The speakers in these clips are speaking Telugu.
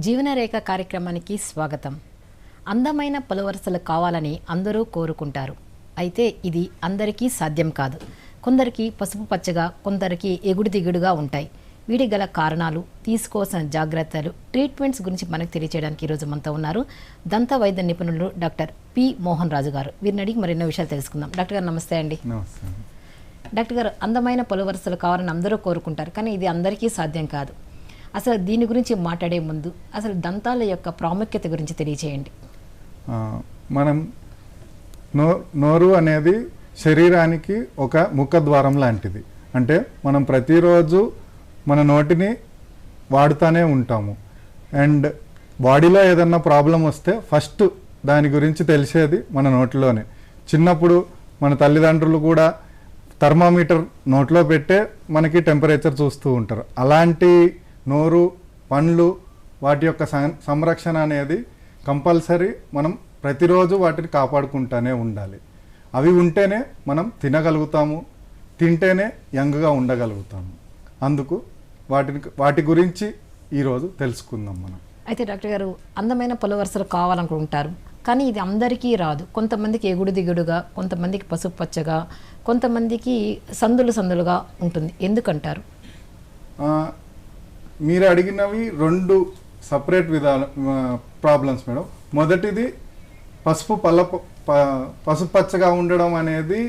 జీవనరేఖ కార్యక్రమానికి స్వాగతం. అందమైన పలువరుసలు కావాలని అందరూ కోరుకుంటారు. అయితే ఇది అందరికీ సాధ్యం కాదు. కొందరికి పసుపు పచ్చగా, కొందరికి ఎగుడు దిగుడుగా ఉంటాయి. వీటి గల కారణాలు, తీసుకోవాల్సిన జాగ్రత్తలు, ట్రీట్మెంట్స్ గురించి మనకు తెలియజేయడానికి ఈరోజు మనతో ఉన్నారు దంత వైద్య నిపుణులు డాక్టర్ పి మోహన్ రాజు గారు. వీరిని అడిగి మరెన్నో విషయాలు తెలుసుకుందాం. డాక్టర్ గారు నమస్తే అండి. డాక్టర్ గారు, అందమైన పలువరుసలు కావాలని అందరూ కోరుకుంటారు, కానీ ఇది అందరికీ సాధ్యం కాదు. అసలు దీని గురించి మాట్లాడే ముందు అసలు దంతాల యొక్క ప్రాముఖ్యత గురించి తెలియచేయండి. మనం నోరు అనేది శరీరానికి ఒక ముఖద్వారం లాంటిది. అంటే మనం ప్రతిరోజు మన నోటిని వాడుతూనే ఉంటాము. అండ్ బాడీలో ఏదన్నా ప్రాబ్లం వస్తే ఫస్ట్ దాని గురించి తెలిసేది మన నోటిలోనే. చిన్నప్పుడు మన తల్లిదండ్రులు కూడా థర్మామీటర్ నోట్లో పెట్టే మనకి టెంపరేచర్ చూస్తూ ఉంటారు. అలాంటి నోరు, పండ్లు, వాటి యొక్క సంరక్షణ అనేది కంపల్సరీ మనం ప్రతిరోజు వాటిని కాపాడుకుంటూనే ఉండాలి. అవి ఉంటేనే మనం తినగలుగుతాము, తింటేనే యంగ్గా ఉండగలుగుతాము. అందుకు వాటి గురించి ఈరోజు తెలుసుకుందాం మనం. అయితే డాక్టర్ గారు, అందమైన పలువరుసలు కావాలనుకుంటారు, కానీ ఇది అందరికీ రాదు. కొంతమందికి ఎగుడు దిగుడుగా, కొంతమందికి పసుపు పచ్చగా, కొంతమందికి సందులుగా ఉంటుంది. ఎందుకంటారు? మీరు అడిగినవి రెండు సపరేట్ ప్రాబ్లమ్స్ మేడం. మొదటిది పసుపు పచ్చగా ఉండడం అనేది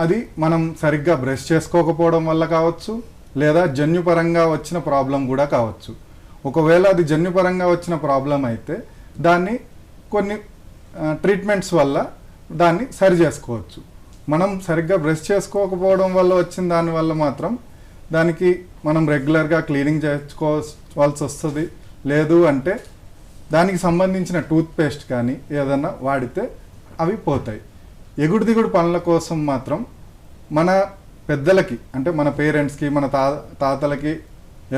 అది మనం సరిగ్గా బ్రష్ చేసుకోకపోవడం వల్ల కావచ్చు, లేదా జన్యుపరంగా వచ్చిన ప్రాబ్లం కూడా కావచ్చు. ఒకవేళ అది జన్యుపరంగా వచ్చిన ప్రాబ్లం అయితే దాన్ని కొన్ని ట్రీట్మెంట్స్ వల్ల దాన్ని సరి చేసుకోవచ్చు. మనం సరిగ్గా బ్రష్ చేసుకోకపోవడం వల్ల వచ్చిన దానివల్ల మాత్రం దానికి మనం రెగ్యులర్గా క్లీనింగ్ చేసుకోవాల్సి వస్తుంది. లేదు అంటే దానికి సంబంధించిన టూత్పేస్ట్ కానీ ఏదన్నా వాడితే అవి పోతాయి. ఎగుడు దిగుడు పనుల కోసం మాత్రం మన పెద్దలకి, అంటే మన పేరెంట్స్కి, మన తాతలకి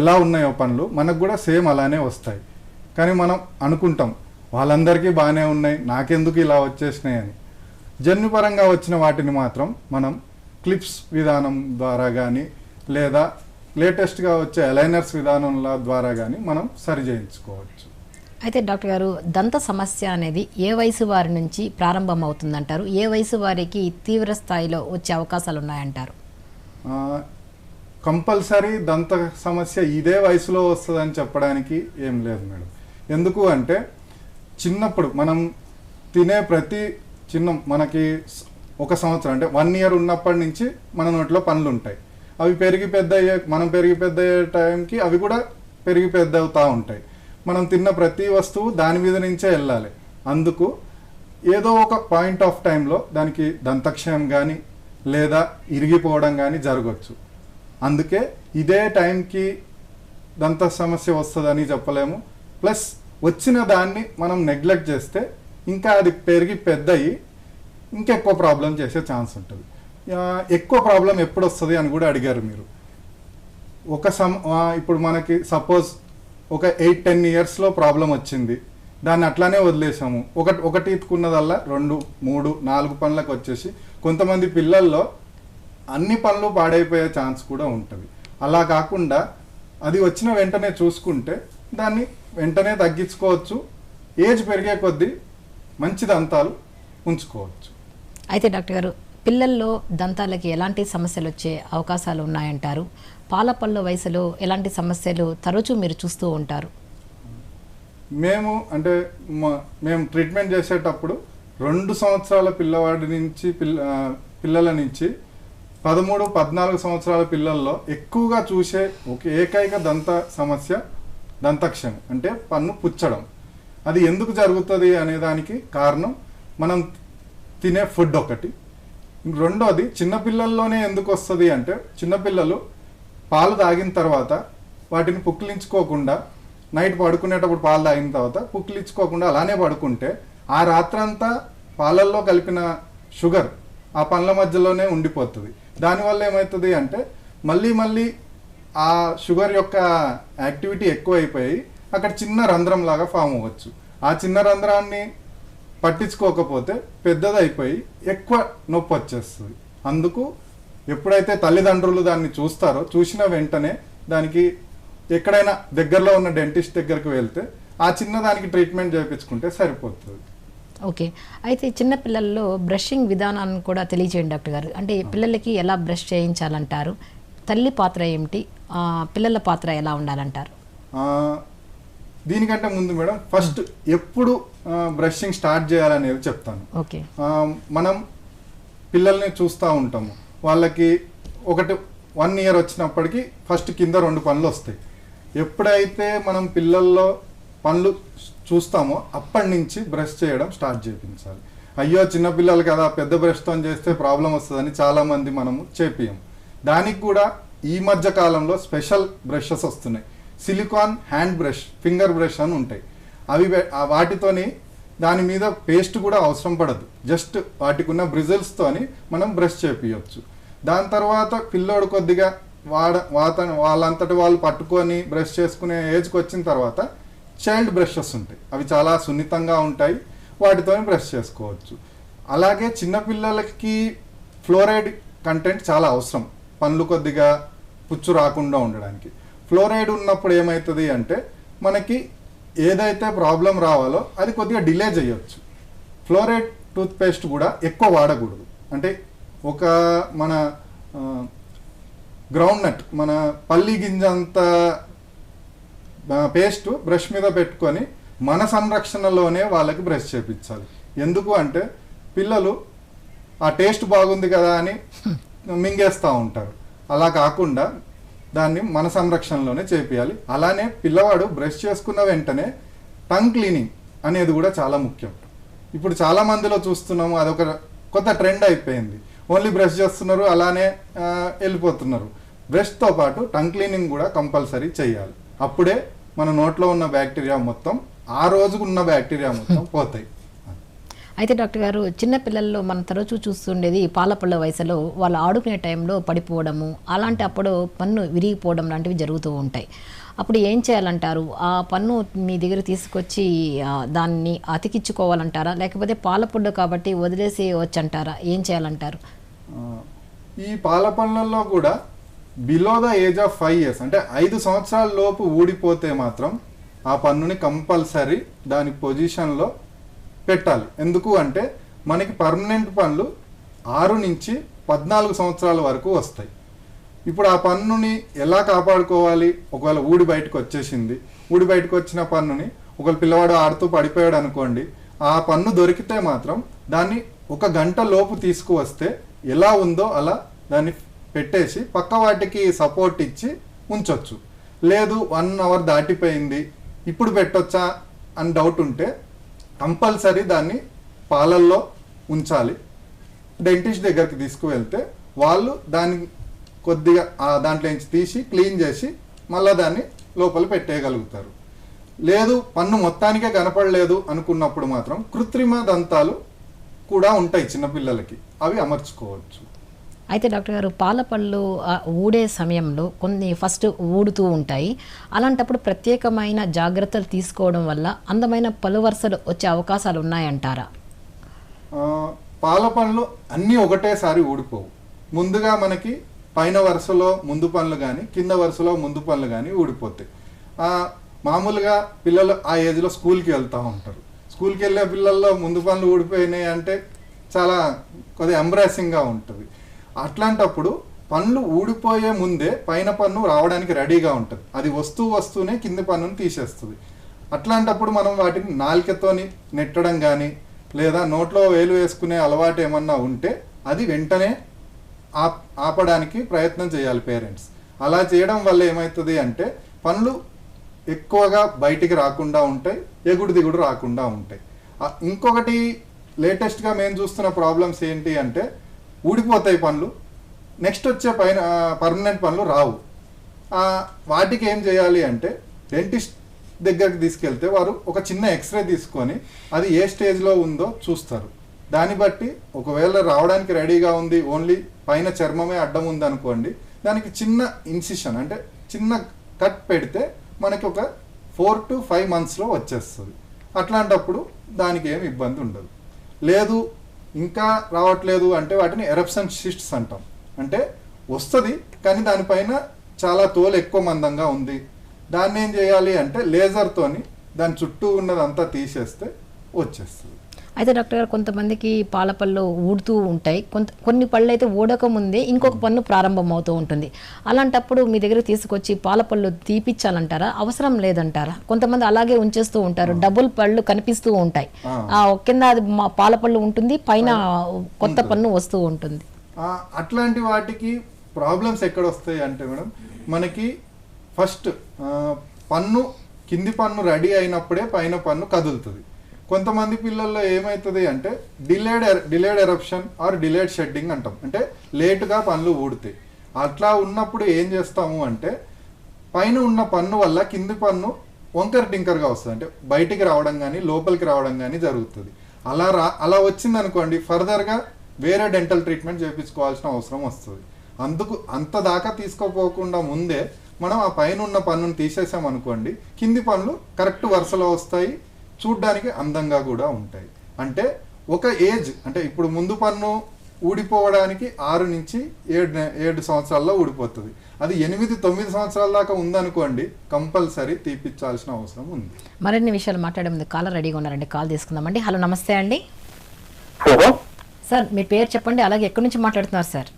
ఎలా ఉన్నాయో పనులు మనకు కూడా సేమ్ అలానే వస్తాయి. కానీ మనం అనుకుంటాం వాళ్ళందరికీ బాగానే ఉన్నాయి, నాకెందుకు ఇలా వచ్చేసినాయి అని. జన్యుపరంగా వచ్చిన వాటిని మాత్రం మనం క్లిప్స్ విధానం ద్వారా కానీ, లేదా లేటెస్ట్గా వచ్చే అలైనర్స్ విధానంల ద్వారా కానీ మనం సరి చేయించుకోవచ్చు. అయితే డాక్టర్ గారు, దంత సమస్య అనేది ఏ వయసు వారి నుంచి ప్రారంభం అవుతుందంటారు? ఏ వయసు వారికి తీవ్ర స్థాయిలో వచ్చే అవకాశాలు ఉన్నాయంటారు? కంపల్సరీ దంత సమస్య ఇదే వయసులో వస్తుందని చెప్పడానికి ఏం లేదు మేడం. ఎందుకు అంటే చిన్నప్పుడు మనం తినే మనకి 1 సంవత్సరం అంటే 1 year ఉన్నప్పటి నుంచి మన నోట్లో పనులు ఉంటాయి. అవి మనం పెరిగి పెద్ద అయ్యే టైంకి అవి కూడా పెరిగి పెద్ద అవుతూ ఉంటాయి. మనం తిన్న ప్రతి వస్తువు దాని మీద నుంచే వెళ్ళాలి. అందుకు ఏదో ఒక పాయింట్ ఆఫ్ టైంలో దానికి దంతక్షయం కానీ లేదా ఇరిగిపోవడం కానీ జరగవచ్చు. అందుకే ఇదే టైంకి దంత సమస్య వస్తుందని చెప్పలేము. ప్లస్ వచ్చిన దాన్ని మనం నెగ్లెక్ట్ చేస్తే ఇంకా అది పెరిగి పెద్ద అయ్యి ఇంకెక్కువ ప్రాబ్లం చేసే ఛాన్స్ ఉంటుంది. ఎక్కువ ప్రాబ్లం ఎప్పుడు వస్తుంది అని కూడా అడిగారు మీరు. ఇప్పుడు మనకి సపోజ్ ఒక 8-10 yearsలో ప్రాబ్లం వచ్చింది, దాన్ని అట్లానే వదిలేసాము. ఒకటి ఎత్తుకున్నదల్లా 2, 3, 4 పనులకు వచ్చేసి కొంతమంది పిల్లల్లో అన్ని పనులు పాడైపోయే ఛాన్స్ కూడా ఉంటుంది. అలా కాకుండా అది వచ్చిన వెంటనే చూసుకుంటే దాన్ని వెంటనే తగ్గించుకోవచ్చు. ఏజ్ పెరిగే కొద్దీ మంచి దంతాలు ఉంచుకోవచ్చు. అయితే డాక్టర్ గారు, పిల్లల్లో దంతాలకి ఎలాంటి సమస్యలు వచ్చే అవకాశాలు ఉన్నాయంటారు? పాల పళ్ళ వయసులో ఎలాంటి సమస్యలు తరచూ మీరు చూస్తూ ఉంటారు? మేము ట్రీట్మెంట్ చేసేటప్పుడు 2 సంవత్సరాల పిల్లవాడి నుంచి పిల్లల నుంచి 13-14 సంవత్సరాల పిల్లల్లో ఎక్కువగా చూసే ఒక ఏకైక దంత సమస్య దంతక్షయం, అంటే పన్ను పుచ్చడం. అది ఎందుకు జరుగుతుంది అనే దానికి కారణం మనం తినే ఫుడ్ ఒకటి. రెండోది, చిన్నపిల్లల్లోనే ఎందుకు వస్తుంది అంటే చిన్నపిల్లలు పాలు తాగిన తర్వాత వాటిని పుక్కిలించుకోకుండా, నైట్ పడుకునేటప్పుడు పాలు తాగిన తర్వాత పుక్కిలించుకోకుండా అలానే పడుకుంటే ఆ రాత్రంతా పాలల్లో కలిపిన షుగర్ ఆ పండ్ల మధ్యలోనే ఉండిపోతుంది. దానివల్ల ఏమవుతుంది అంటే మళ్ళీ ఆ షుగర్ యొక్క యాక్టివిటీ ఎక్కువైపోయి అక్కడ చిన్న రంధ్రం లాగా ఫామ్ అవ్వచ్చు. ఆ చిన్న రంధ్రాన్ని పట్టించుకోకపోతే పెద్దదైపోయి ఎక్కువ నొప్పి వచ్చేస్తుంది. అందుకు ఎప్పుడైతే తల్లిదండ్రులు దాన్ని చూస్తారో చూసిన వెంటనే దానికి ఎక్కడైనా దగ్గరలో ఉన్న డెంటిస్ట్ దగ్గరికి వెళ్తే ఆ చిన్నదానికి ట్రీట్మెంట్ చేయించుకుంటే సరిపోతుంది. ఓకే. అయితే చిన్న పిల్లల్లో బ్రషింగ్ విధానాన్ని కూడా తెలియజేయండి డాక్టర్ గారు. అంటే పిల్లలకి ఎలా బ్రష్ చేయించాలంటారు? తల్లి పాత్ర ఏమిటి? పిల్లల పాత్ర ఎలా ఉండాలంటారు? దీనికంటే ముందు మేడం ఫస్ట్ ఎప్పుడు బ్రషింగ్ స్టార్ట్ చేయాలనేది చెప్తాను. ఓకే. మనం పిల్లల్ని చూస్తూ ఉంటాము, వాళ్ళకి 1 ఇయర్ వచ్చినప్పటికీ ఫస్ట్ కింద 2 పనులు వస్తాయి. ఎప్పుడైతే మనం పిల్లల్లో పనులు చూస్తామో అప్పటి నుంచి బ్రష్ చేయడం స్టార్ట్ చేయించాలి. అయ్యో చిన్నపిల్లలు కదా, పెద్ద బ్రష్తో చేస్తే ప్రాబ్లం వస్తుందని చాలామంది మనము చేపియం. దానికి కూడా ఈ మధ్య కాలంలో స్పెషల్ బ్రషెస్ వస్తున్నాయి. Silicon hand brush, finger brush అని ఉంటాయి. అవి వాటితోని దాని మీద పేస్ట్ కూడా అవసరం పడదు, జస్ట్ వాటికి ఉన్న బ్రిజిల్స్తోని మనం బ్రష్ చేపియచ్చు. దాని తర్వాత పిల్లోడు కొద్దిగా వాళ్ళంతటి వాళ్ళు పట్టుకొని బ్రష్ చేసుకునే ఏజ్కి వచ్చిన తర్వాత చైల్డ్ బ్రషెస్ ఉంటాయి. అవి చాలా సున్నితంగా ఉంటాయి, వాటితో బ్రష్ చేసుకోవచ్చు. అలాగే చిన్నపిల్లలకి ఫ్లోరైడ్ కంటెంట్ చాలా అవసరం, పళ్ళు కొద్దిగా పుచ్చు రాకుండా ఉండడానికి. ఫ్లోరైడ్ ఉన్నప్పుడు ఏమవుతుంది అంటే మనకి ఏదైతే ప్రాబ్లం రావాలో అది కొద్దిగా డిలే చేయొచ్చు. ఫ్లోరైడ్ టూత్పేస్ట్ కూడా ఎక్కువ వాడకూడదు. అంటే ఒక మన గ్రౌండ్ నట్, మన పల్లి గింజ అంత పేస్ట్ బ్రష్ మీద పెట్టుకొని మన సంరక్షణలోనే వాళ్ళకి బ్రష్ చేపించాలి. ఎందుకు అంటే పిల్లలు ఆ టేస్ట్ బాగుంది కదా అని మింగేస్తూ ఉంటారు. అలా కాకుండా దాన్ని మన సంరక్షణలోనే చేపియాలి. అలానే పిల్లవాడు బ్రష్ చేసుకున్న వెంటనే టంగ్ క్లీనింగ్ అనేది కూడా చాలా ముఖ్యం. ఇప్పుడు చాలా మందిలో చూస్తున్నాము, అదొక కొత్త ట్రెండ్ అయిపోయింది. ఓన్లీ బ్రష్ చేస్తున్నారు, అలానే వెళ్ళిపోతున్నారు. బ్రష్తో పాటు టంగ్ క్లీనింగ్ కూడా కంపల్సరీ చేయాలి. అప్పుడే మన నోట్లో ఉన్న బ్యాక్టీరియా మొత్తం, ఆ రోజుకు ఉన్న బ్యాక్టీరియా మొత్తం పోతాయి. అయితే డాక్టర్ గారు, చిన్నపిల్లల్లో మనం తరచూ చూస్తుండేది పాలపళ్ళ వయసులో వాళ్ళు ఆడుకునే టైంలో పడిపోవడము, అలాంటి అప్పుడు పన్ను విరిగిపోవడం లాంటివి జరుగుతూ ఉంటాయి. అప్పుడు ఏం చేయాలంటారు? ఆ పన్ను మీ దగ్గర తీసుకొచ్చి దాన్ని అతికించుకోవాలంటారా, లేకపోతే పాలపళ్ళు కాబట్టి వదిలేసి వచ్చంటారా? ఏం చేయాలంటారు? ఈ పాల పళ్ళల్లో కూడా below the age of 5 years, అంటే 5 సంవత్సరాల లోపు ఊడిపోతే మాత్రం ఆ పన్నుని కంపల్సరీ దాని పొజిషన్లో పెట్టాలి. ఎందుకు అంటే మనకి పర్మనెంట్ పనులు 6 నుంచి 14 సంవత్సరాల వరకు వస్తాయి. ఇప్పుడు ఆ పన్నుని ఎలా కాపాడుకోవాలి? ఒకవేళ ఊడి బయటకు వచ్చేసింది, ఊడి బయటకు వచ్చిన పన్నుని ఒకవేళ పిల్లవాడు ఆడుతూ పడిపోయాడు అనుకోండి, ఆ పన్ను దొరికితే మాత్రం దాన్ని 1 గంట లోపు తీసుకువస్తే ఎలా ఉందో అలా దాన్ని పెట్టేసి పక్క వాటికి సపోర్ట్ ఇచ్చి ఉంచొచ్చు. లేదు 1 hour దాటిపోయింది ఇప్పుడు పెట్టొచ్చా అని డౌట్ ఉంటే కంపల్సరీ దాన్ని పాలల్లో ఉంచాలి. డెంటిస్ట్ దగ్గరికి తీసుకువెళ్తే వాళ్ళు దాన్ని కొద్దిగా దాంట్లో నుంచి తీసి క్లీన్ చేసి మళ్ళీ దాన్ని లోపల పెట్టేయగలుగుతారు. లేదు పన్ను మొత్తానికే కనపడలేదు అనుకున్నప్పుడు మాత్రం కృత్రిమ దంతాలు కూడా ఉంటాయి చిన్నపిల్లలకి, అవి అమర్చుకోవచ్చు. అయితే డాక్టర్ గారు, పాలపళ్ళు ఊడే సమయంలో కొన్ని ఫస్ట్ ఊడుతూ ఉంటాయి. అలాంటప్పుడు ప్రత్యేకమైన జాగ్రత్తలు తీసుకోవడం వల్ల అందమైన పలు వరుసలు వచ్చే అవకాశాలు ఉన్నాయంటారా? పాల పళ్ళు అన్నీ ఒకటేసారి ఊడిపోవు. ముందుగా మనకి పైన వరుసలో ముందు పళ్ళు కానీ కింద వరుసలో ముందు పళ్ళు కానీ ఊడిపోతాయి. మామూలుగా పిల్లలు ఆ ఏజ్లో స్కూల్కి వెళ్తూ ఉంటారు. స్కూల్కి వెళ్ళే పిల్లల్లో ముందు పళ్ళు ఊడిపోయినాయి అంటే చాలా కొద్దిగా ఎంబ్రాసింగ్గా ఉంటుంది. అట్లాంటప్పుడు పన్ను ఊడిపోయే ముందే పైన పన్ను రావడానికి రెడీగా ఉంటుంది. అది వస్తూనే కింది పన్నును తీసేస్తుంది. అట్లాంటప్పుడు మనం వాటిని నాలుకతోని నెట్టడం కానీ లేదా నోట్లో వేలు వేసుకునే అలవాటు ఏమన్నా ఉంటే అది వెంటనే ఆపడానికి ప్రయత్నం చేయాలి పేరెంట్స్. అలా చేయడం వల్ల ఏమవుతుంది అంటే పళ్ళు ఎక్కువగా బయటికి రాకుండా ఉంటాయి, ఎగుడు దిగుడు రాకుండా ఉంటాయి. ఇంకొకటి లేటెస్ట్గా మేము చూస్తున్న ప్రాబ్లమ్స్ ఏంటి అంటే ఊడిపోతాయి పళ్ళు, నెక్స్ట్ వచ్చే పైన పర్మనెంట్ పళ్ళు రావు. వాటికి ఏం చేయాలి అంటే డెంటిస్ట్ దగ్గరికి తీసుకెళ్తే వారు ఒక చిన్న ఎక్స్రే తీసుకొని అది ఏ స్టేజ్లో ఉందో చూస్తారు. దాన్ని బట్టి ఒకవేళ రావడానికి రెడీగా ఉంది, ఓన్లీ పైన చర్మమే అడ్డం ఉందనుకోండి, దానికి చిన్న ఇన్సిషన్ అంటే చిన్న కట్ పెడితే మనకి ఒక 4 to 5 monthsలో వచ్చేస్తుంది. అట్లాంటప్పుడు దానికి ఏమి ఇబ్బంది ఉండదు. లేదు ఇంకా రావట్లేదు అంటే వాటిని ఎరప్షన్ సిస్ట్స్ అంటాం. అంటే వస్తుంది కానీ దానిపైన చాలా తోలు ఎక్కువ మందంగా ఉంది, దాన్ని ఏం చేయాలి అంటే లేజర్తోని దాని చుట్టూ ఉన్నదంతా తీసేస్తే వచ్చేస్తుంది. అయితే డాక్టర్ గారు కొంతమందికి పాల పళ్ళు ఊడుతూ ఉంటాయి, కొన్ని పళ్ళు అయితే ఊడక ముందే ఇంకొక పన్ను ప్రారంభం అవుతూ ఉంటుంది. అలాంటప్పుడు మీ దగ్గర తీసుకొచ్చి పాల పళ్ళు తీపిచ్చాలంటారా, అవసరం లేదంటారా? కొంతమంది అలాగే ఉంచేస్తూ ఉంటారు, డబుల్ పళ్ళు కనిపిస్తూ ఉంటాయి, కింద అది పాల పళ్ళు ఉంటుంది, పైన కొత్త పన్ను వస్తూ ఉంటుంది. అట్లాంటి వాటికి ప్రాబ్లమ్స్ ఎక్కడ వస్తాయి అంటే మేడం, మనకి ఫస్ట్ పన్ను కింది పన్ను రెడీ అయినప్పుడే పైన పన్ను కదులుతుంది. కొంతమంది పిల్లల్లో ఏమవుతుంది అంటే delayed eruption or delayed shedding అంటాం, అంటే లేటుగా పన్ను ఊడుతాయి. అట్లా ఉన్నప్పుడు ఏం చేస్తాము అంటే పైన ఉన్న పన్ను వల్ల కింది పన్ను వంకర్ టింకర్గా వస్తుంది, అంటే బయటికి రావడం కానీ లోపలికి రావడం కానీ జరుగుతుంది. అలా వచ్చింది అనుకోండి, ఫర్దర్గా వేరే డెంటల్ ట్రీట్మెంట్ చేయించుకోవాల్సిన అవసరం వస్తుంది. అంత దాకా తీసుకోపోకుండా ముందే మనం ఆ పైన ఉన్న పన్నును తీసేసాం అనుకోండి, కింది పన్నులు కరెక్ట్ వరుసలో వస్తాయి, చూడ్డానికి అందంగా కూడా ఉంటాయి. అంటే ఒక ఏజ్, అంటే ఇప్పుడు ముందు పన్ను ఊడిపోవడానికి 6 నుంచి 7 సంవత్సరాల్లో ఊడిపోతుంది. అది 8-9 సంవత్సరాల దాకా ఉందనుకోండి, కంపల్సరీ తీపిచ్చాల్సిన అవసరం ఉంది. మరిన్ని విషయాలు మాట్లాడే ముందు కాలర్ రెడీగా ఉన్నారండి, కాల్ తీసుకుందామండి. హలో, నమస్తే అండి. సార్ మీ పేరు చెప్పండి, అలాగే ఎక్కడి నుంచి మాట్లాడుతున్నారు సార్?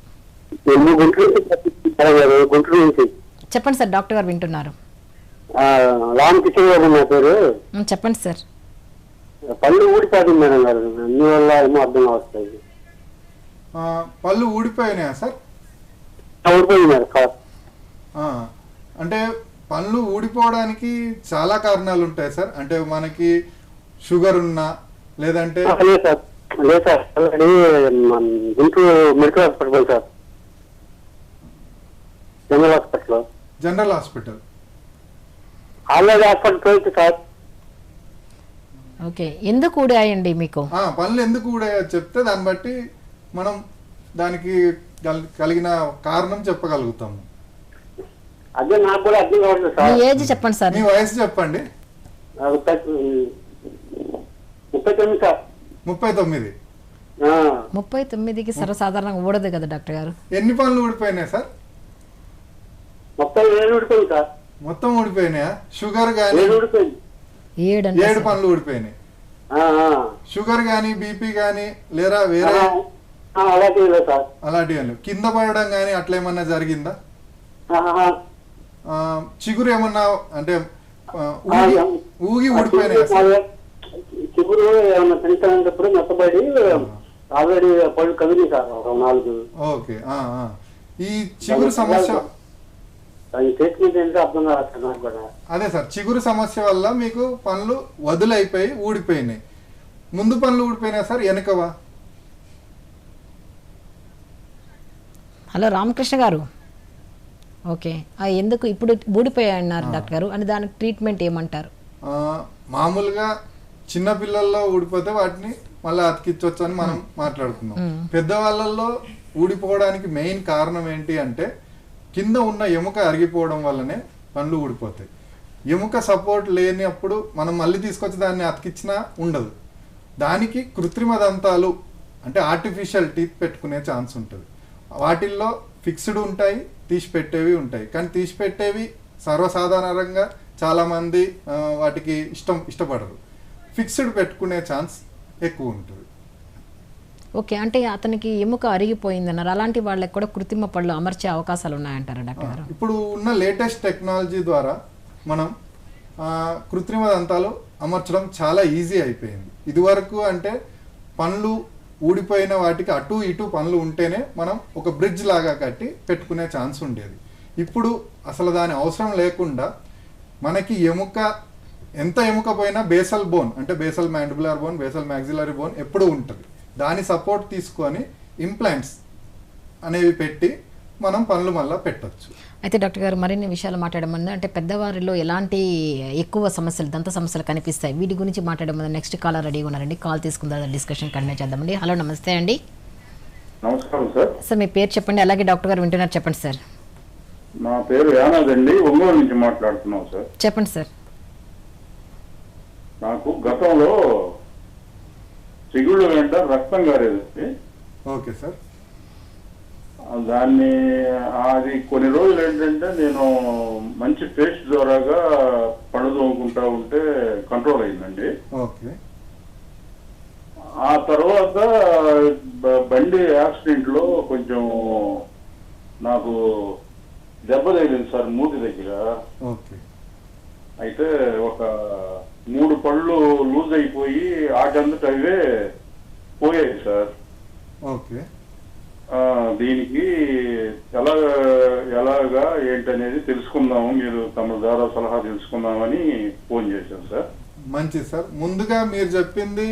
చెప్పండి సార్, డాక్టర్ గారు వింటున్నారు. రామకృష్ణ గారు నా పేరు. చెప్పండి సార్. పళ్ళు ఊడిపోతుంది మేడం గారు, అన్ని వల్ల ఏమో అర్థం వస్తాయి. పళ్ళు ఊడిపోయినాయా సార్? ఊడిపోయింది సార్. అంటే పళ్ళు ఊడిపోవడానికి చాలా కారణాలు ఉంటాయి సార్. అంటే మనకి షుగర్ ఉన్నా, లేదంటే లేదు sir, Guntur medical hospital sir, general hospital already hospital sir. Okay, ఎందుకు ఊడాయండి మీకు? పళ్ళు ఎందుకు ఊడాయో చెప్తే దాన్ని బట్టి మనం దానికి కలిగిన కారణం చెప్పగలుగుతాము. అదే నాకు కూడా అర్థం కావట్లేదు సార్. మీ ఏజ్ చెప్పండి సార్. మీ వయసు చెప్పండి. 39 సార్. 39. 39కి సర్వసాధారణంగా ఊడదు కదా డాక్టర్ గారు? ఎన్ని పళ్ళు ఊడిపోయినాయి సార్? 37 ఊడిపోయింది సార్. మొత్తం ఊడిపోయినాయా? షుగర్ కానీ 7 పళ్ళు ఊడిపోయినాయి. షుగర్ కానీ బీపీ కానీ లేదా వేరే అలాంటివి కింద పడడం కానీ అట్లా ఏమన్నా జరిగిందా? చిగురు ఏమన్నా అంటే ఊగి ఊడిపోయినాయి? చిగురు ఏమన్నా తింటున్నప్పుడు మెత్తబడి ఆల్రెడీ పళ్ళు కదిలి సార్, 4. ఓకే, ఈ చిగురు సమస్య అదే సార్, చిగురు సమస్య వల్ల మీకు పళ్ళు వదులైపోయి ఊడిపోయినాయి. ముందు పళ్ళు ఊడిపోయినాయి సార్, వెనకవా? హలో రామకృష్ణ గారు. ఓకే, ఎందుకు ఇప్పుడు ఊడిపోయాయి అన్నారు డాక్టర్ గారు, అని దానికి ట్రీట్మెంట్ ఏమంటారు? మామూలుగా చిన్న పిల్లల్లో ఊడిపోతే వాటిని మళ్ళీ అతికించవచ్చు అని మనం మాట్లాడుకున్నాం. పెద్దవాళ్ళల్లో ఊడిపోవడానికి మెయిన్ కారణం ఏంటి అంటే కింద ఉన్న ఎముక అరిగిపోవడం వల్లనే పళ్ళు ఊడిపోతాయి. ఎముక సపోర్ట్ లేనప్పుడు మనం మళ్ళీ తీసుకొచ్చి దాన్ని అతికించినా ఉండదు. దానికి కృత్రిమ దంతాలు అంటే ఆర్టిఫిషియల్ టీత్ పెట్టుకునే ఛాన్స్ ఉంటుంది. వాటిల్లో ఫిక్స్డ్ ఉంటాయి, తీసి పెట్టేవి ఉంటాయి. కానీ తీసి పెట్టేవి సర్వసాధారణంగా చాలామంది వాటికి ఇష్టపడరు. ఫిక్స్డ్ పెట్టుకునే ఛాన్స్ ఎక్కువ ఉంటుంది. ఓకే, అంటే అతనికి ఎముక అరిగిపోయిందన్నారు, అలాంటి వాళ్ళకి కూడా కృత్రిమ పళ్ళు అమర్చే అవకాశాలు ఉన్నాయంటారా డాక్టర్ గారు? ఇప్పుడు ఉన్న లేటెస్ట్ టెక్నాలజీ ద్వారా మనం కృత్రిమ దంతాలు అమర్చడం చాలా ఈజీ అయిపోయింది. ఇదివరకు అంటే పళ్ళు ఊడిపోయిన వాటికి అటు ఇటు పళ్ళు ఉంటేనే మనం ఒక బ్రిడ్జ్ లాగా కట్టి పెట్టుకునే ఛాన్స్ ఉండేది. ఇప్పుడు అసలు దాని అవసరం లేకుండా మనకి ఎంత ఎముక పోయినా బేసల్ బోన్ అంటే basal mandibular bone, basal maxillary bone ఎప్పుడు ఉంటుంది. దాని సపోర్ట్ తీసుకొని ఇంప్లాంట్స్ అనేవి పెట్టి మనం పనులు మళ్ళీ పెట్టచ్చు. అయితే డాక్టర్ గారు మరిన్ని విషయాలు మాట్లాడమని, అంటే పెద్దవారిలో ఎలాంటి ఎక్కువ సమస్యలు, దంత సమస్యలు కనిపిస్తాయి, వీటి గురించి మాట్లాడమని నెక్స్ట్ కాలర్ రెడీగా ఉన్నారండి. కాల్ తీసుకుందా డిస్కషన్ కంటిన్యూ చేద్దామండి. హలో, నమస్తే అండి. నమస్కారం సార్. సార్ మీ పేరు చెప్పండి, అలాగే డాక్టర్ గారు వింటున్నారు, చెప్పండి సార్. నా పేరు యానాద్ అండి, ఒంగోలు నుంచి మాట్లాడుతున్నాం సార్. చెప్పండి సార్. నాకు గతంలో చిగుళ్ళ వెంట రక్తం గారేది. Okay sir. దాన్ని అది కొన్ని రోజులు ఏంటంటే నేను మంచి పేస్ట్ ద్వారాగా పళ్ళు తోముకుంటా ఉంటే కంట్రోల్ అయిందండి. ఓకే. ఆ తర్వాత బండి యాక్సిడెంట్ లో కొంచెం నాకు దెబ్బ తగిలింది సార్ మూతి దగ్గర. ఓకే. అయితే ఒక 3 పళ్ళు లూజ్ అయిపోయి ఆటందుకు అవే పోయాయి సార్. ఓకే. దీనికి ఎలాగా ఏంటనేది తెలుసుకుందాము, మీరు తమ ద్వారా సలహా తెలుసుకుందామని ఫోన్ చేశాను సార్. మంచిది సార్. ముందుగా మీరు చెప్పింది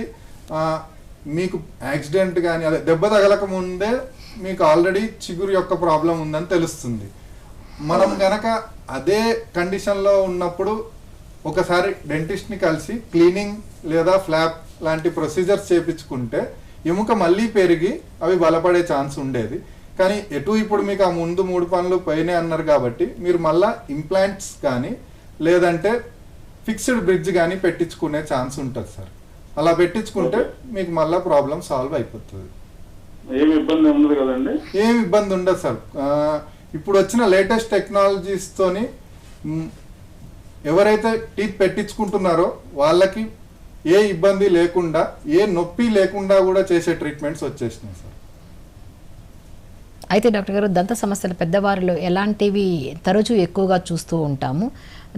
మీకు యాక్సిడెంట్ కానీ అదే దెబ్బ తగలక ముందే మీకు ఆల్రెడీ చిగురు యొక్క ప్రాబ్లం ఉందని తెలుస్తుంది. మనం గనక అదే కండిషన్లో ఉన్నప్పుడు ఒకసారి డెంటిస్ట్ని కలిసి క్లీనింగ్ లేదా ఫ్లాప్ లాంటి ప్రొసీజర్స్ చేయించుకుంటే ఎముక మళ్ళీ పెరిగి అవి బలపడే ఛాన్స్ ఉండేది. కానీ ఇప్పుడు మీకు ఆ ముందు 3 పనులు పోయినాయి అన్నారు కాబట్టి మీరు మళ్ళా ఇంప్లాంట్స్ కానీ లేదంటే ఫిక్స్డ్ బ్రిడ్జ్ కానీ పెట్టించుకునే ఛాన్స్ ఉంటుంది సార్. అలా పెట్టించుకుంటే మీకు మళ్ళీ ప్రాబ్లం సాల్వ్ అయిపోతుంది. ఏమి ఇబ్బంది ఉండదు కదండి? ఏమి ఇబ్బంది ఉండదు సార్. ఇప్పుడు వచ్చిన లేటెస్ట్ టెక్నాలజీస్తోని ఎవరైతే టీత్ పెట్టించుకుంటున్నారో వాళ్ళకి ఏ ఇబ్బంది లేకుండా ఏ నొప్పి లేకుండా కూడా చేసే ట్రీట్మెంట్స్ వచ్చేసినాయి సార్. అయితే డాక్టర్ గారు, దంత సమస్యలు పెద్దవారిలో ఎలాంటివి తరచూ ఎక్కువగా చూస్తూ ఉంటాము.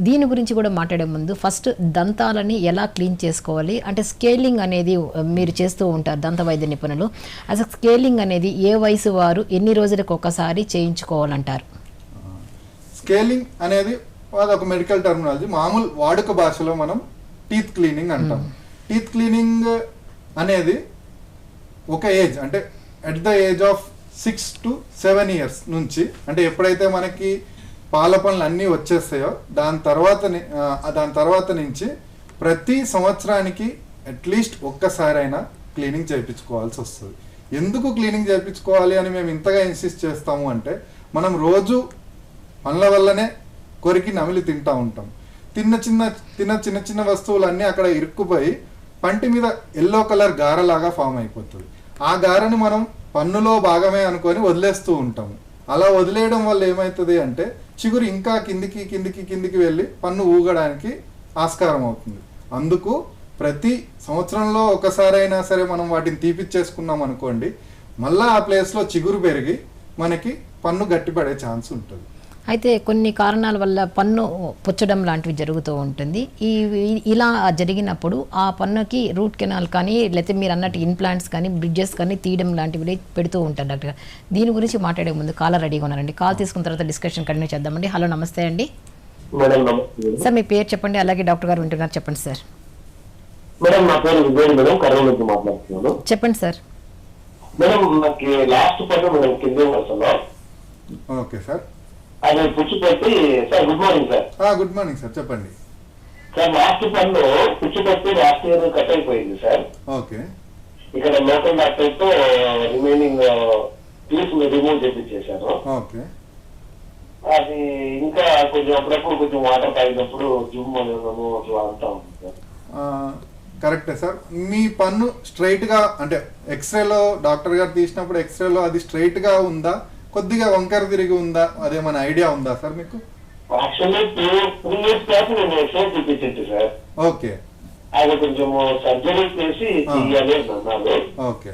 దీని గురించి కూడా మాట్లాడే ముందు ఫస్ట్ దంతాలని ఎలా క్లీన్ చేసుకోవాలి అంటే స్కేలింగ్ అనేది మీరు చేస్తూ ఉంటారు దంత వైద్య నిపుణులు. అసలు స్కేలింగ్ అనేది ఏ వయసు వారు ఎన్ని రోజులకు ఒకసారి చేయించుకోవాలంటారు? స్కేలింగ్ అనేది అదొక మెడికల్ టర్మినాలజీ. మామూలు వాడుక భాషలో మనం టీత్ క్లీనింగ్ అంటాం. టీత్ క్లీనింగ్ అనేది ఒక ఏజ్ అంటే at the age of 6 to 7 years నుంచి, అంటే ఎప్పుడైతే మనకి పాల పనులు అన్నీ వచ్చేస్తాయో దాని తర్వాత నుంచి ప్రతి సంవత్సరానికి అట్లీస్ట్ ఒక్కసారైనా క్లీనింగ్ చేయించుకోవాల్సి వస్తుంది. ఎందుకు క్లీనింగ్ చేయించుకోవాలి అని మేము ఇంతగా ఇన్సిస్ట్ చేస్తాము అంటే మనం రోజు పనుల వల్లనే కొరికి నమిలి తింటూ ఉంటాం. చిన్న చిన్న వస్తువులన్నీ అక్కడ ఇరుక్కుపోయి పంటి మీద ఎల్లో కలర్ గారలాగా ఫామ్ అయిపోతుంది. ఆ గారని మనం పన్నులో భాగమే అనుకొని వదిలేస్తూ ఉంటాము. అలా వదిలేయడం వల్ల ఏమవుతుంది అంటే చిగురు ఇంకా కిందికి వెళ్ళి పన్ను ఊగడానికి ఆస్కారం అవుతుంది. అందుకు ప్రతి సంవత్సరంలో ఒకసారైనా సరే మనం వాటిని తీపిచ్చేసుకున్నాం అనుకోండి, మళ్ళీ ఆ ప్లేస్లో చిగురు పెరిగి మనకి పన్ను గట్టిపడే ఛాన్స్ ఉంటుంది. అయితే కొన్ని కారణాల వల్ల పన్ను పుచ్చడం లాంటివి జరుగుతూ ఉంటుంది. ఇలా జరిగినప్పుడు ఆ పన్నుకి రూట్ కెనాల్ కానీ లేకపోతే మీరు అన్నట్టు ఇంప్లాంట్స్ కానీ బ్రిడ్జెస్ కానీ తీయడం లాంటివి పెడుతూ ఉంటారు డాక్టర్. దీని గురించి మాట్లాడే ముందు కాలర్ రెడీగా ఉన్నారండి. కాల్ తీసుకున్న తర్వాత డిస్కషన్ కంటిన్యూ చేద్దామండి. హలో, నమస్తే అండి సార్. మీ పేరు చెప్పండి, అలాగే డాక్టర్ గారు వింటున్నారు, చెప్పండి సార్. మేడం నా పేరు విజయ్ మేడం, కర్నూలు నుంచి మాట్లాడుతున్నాను. చెప్పండి సార్. మేడం నాకు లాస్ట్ పన్ను మేడం కింద వస్తుందా? Okay sir. అది పుచ్చిపెట్టి sir. Good morning sir. Good morning sir, చెప్పండి సార్. లాస్ట్ పన్ను పుచ్చిపెట్టి లాస్ట్ ఇయర్ కట్ అయిపోయింది సార్. ఓకే. ఇక్కడ లోకల్ డాక్టర్ తో రిమైనింగ్ పీస్ రిమూవ్ చేపించేశాను. ఓకే. అది ఇంకా కొంచెం అప్పుడప్పుడు కొంచెం వాటర్ తాగినప్పుడు జుమ్ అనము అట్లా అంటా ఉంది సార్. కరెక్టే సార్. మీ పన్ను స్ట్రైట్ గా అంటే ఎక్స్రేలో డాక్టర్ గారు తీసినప్పుడు ఎక్స్రేలో అది స్ట్రైట్ గా ఉందా, కొద్దిగా వంకర తిరిగి ఉందా, అదేమైనా ఐడియా ఉందా సార్ మీకు? యాక్చువల్లీ 3 years బ్యాక్ నేను ఎక్స్రే చూపించింది సార్. ఓకే. అది కొంచెం సర్జరీ చేసి తీయాలి అన్నారు. ఓకే.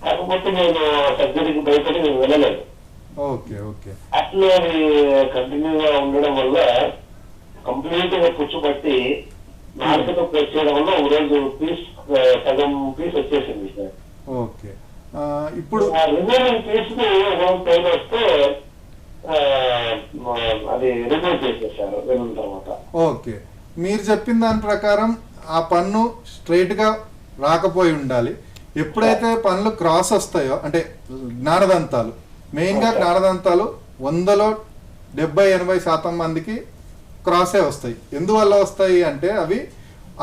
కాకపోతే నేను సర్జరీకి భయపడి నేను వెళ్ళలేదు. ఓకే. ఓకే. అట్లా అది కంటిన్యూగా ఉండడం వల్ల కంప్లీట్ గా పుచ్చుపట్టి నాలుకతో ప్రెస్ చేయడం వల్ల ఒక రోజు సగం పీస్ వచ్చేసింది సార్. ఓకే. ఇప్పుడు రిమైనింగ్ పీస్ పెయిన్ వస్తే అది రిమూవ్ చేసేసారు వెళ్ళిన తర్వాత. ఓకే. మీరు చెప్పిన దాని ప్రకారం ఆ పన్ను స్ట్రైట్ గా రాకపోయి ఉండాలి. ఎప్పుడైతే పన్నులు క్రాస్ వస్తాయో అంటే జ్ఞానదంతాలు, మెయిన్ గా జ్ఞానదంతాలు 100లో 70-80% మందికి క్రాసే వస్తాయి. ఎందువల్ల వస్తాయి అంటే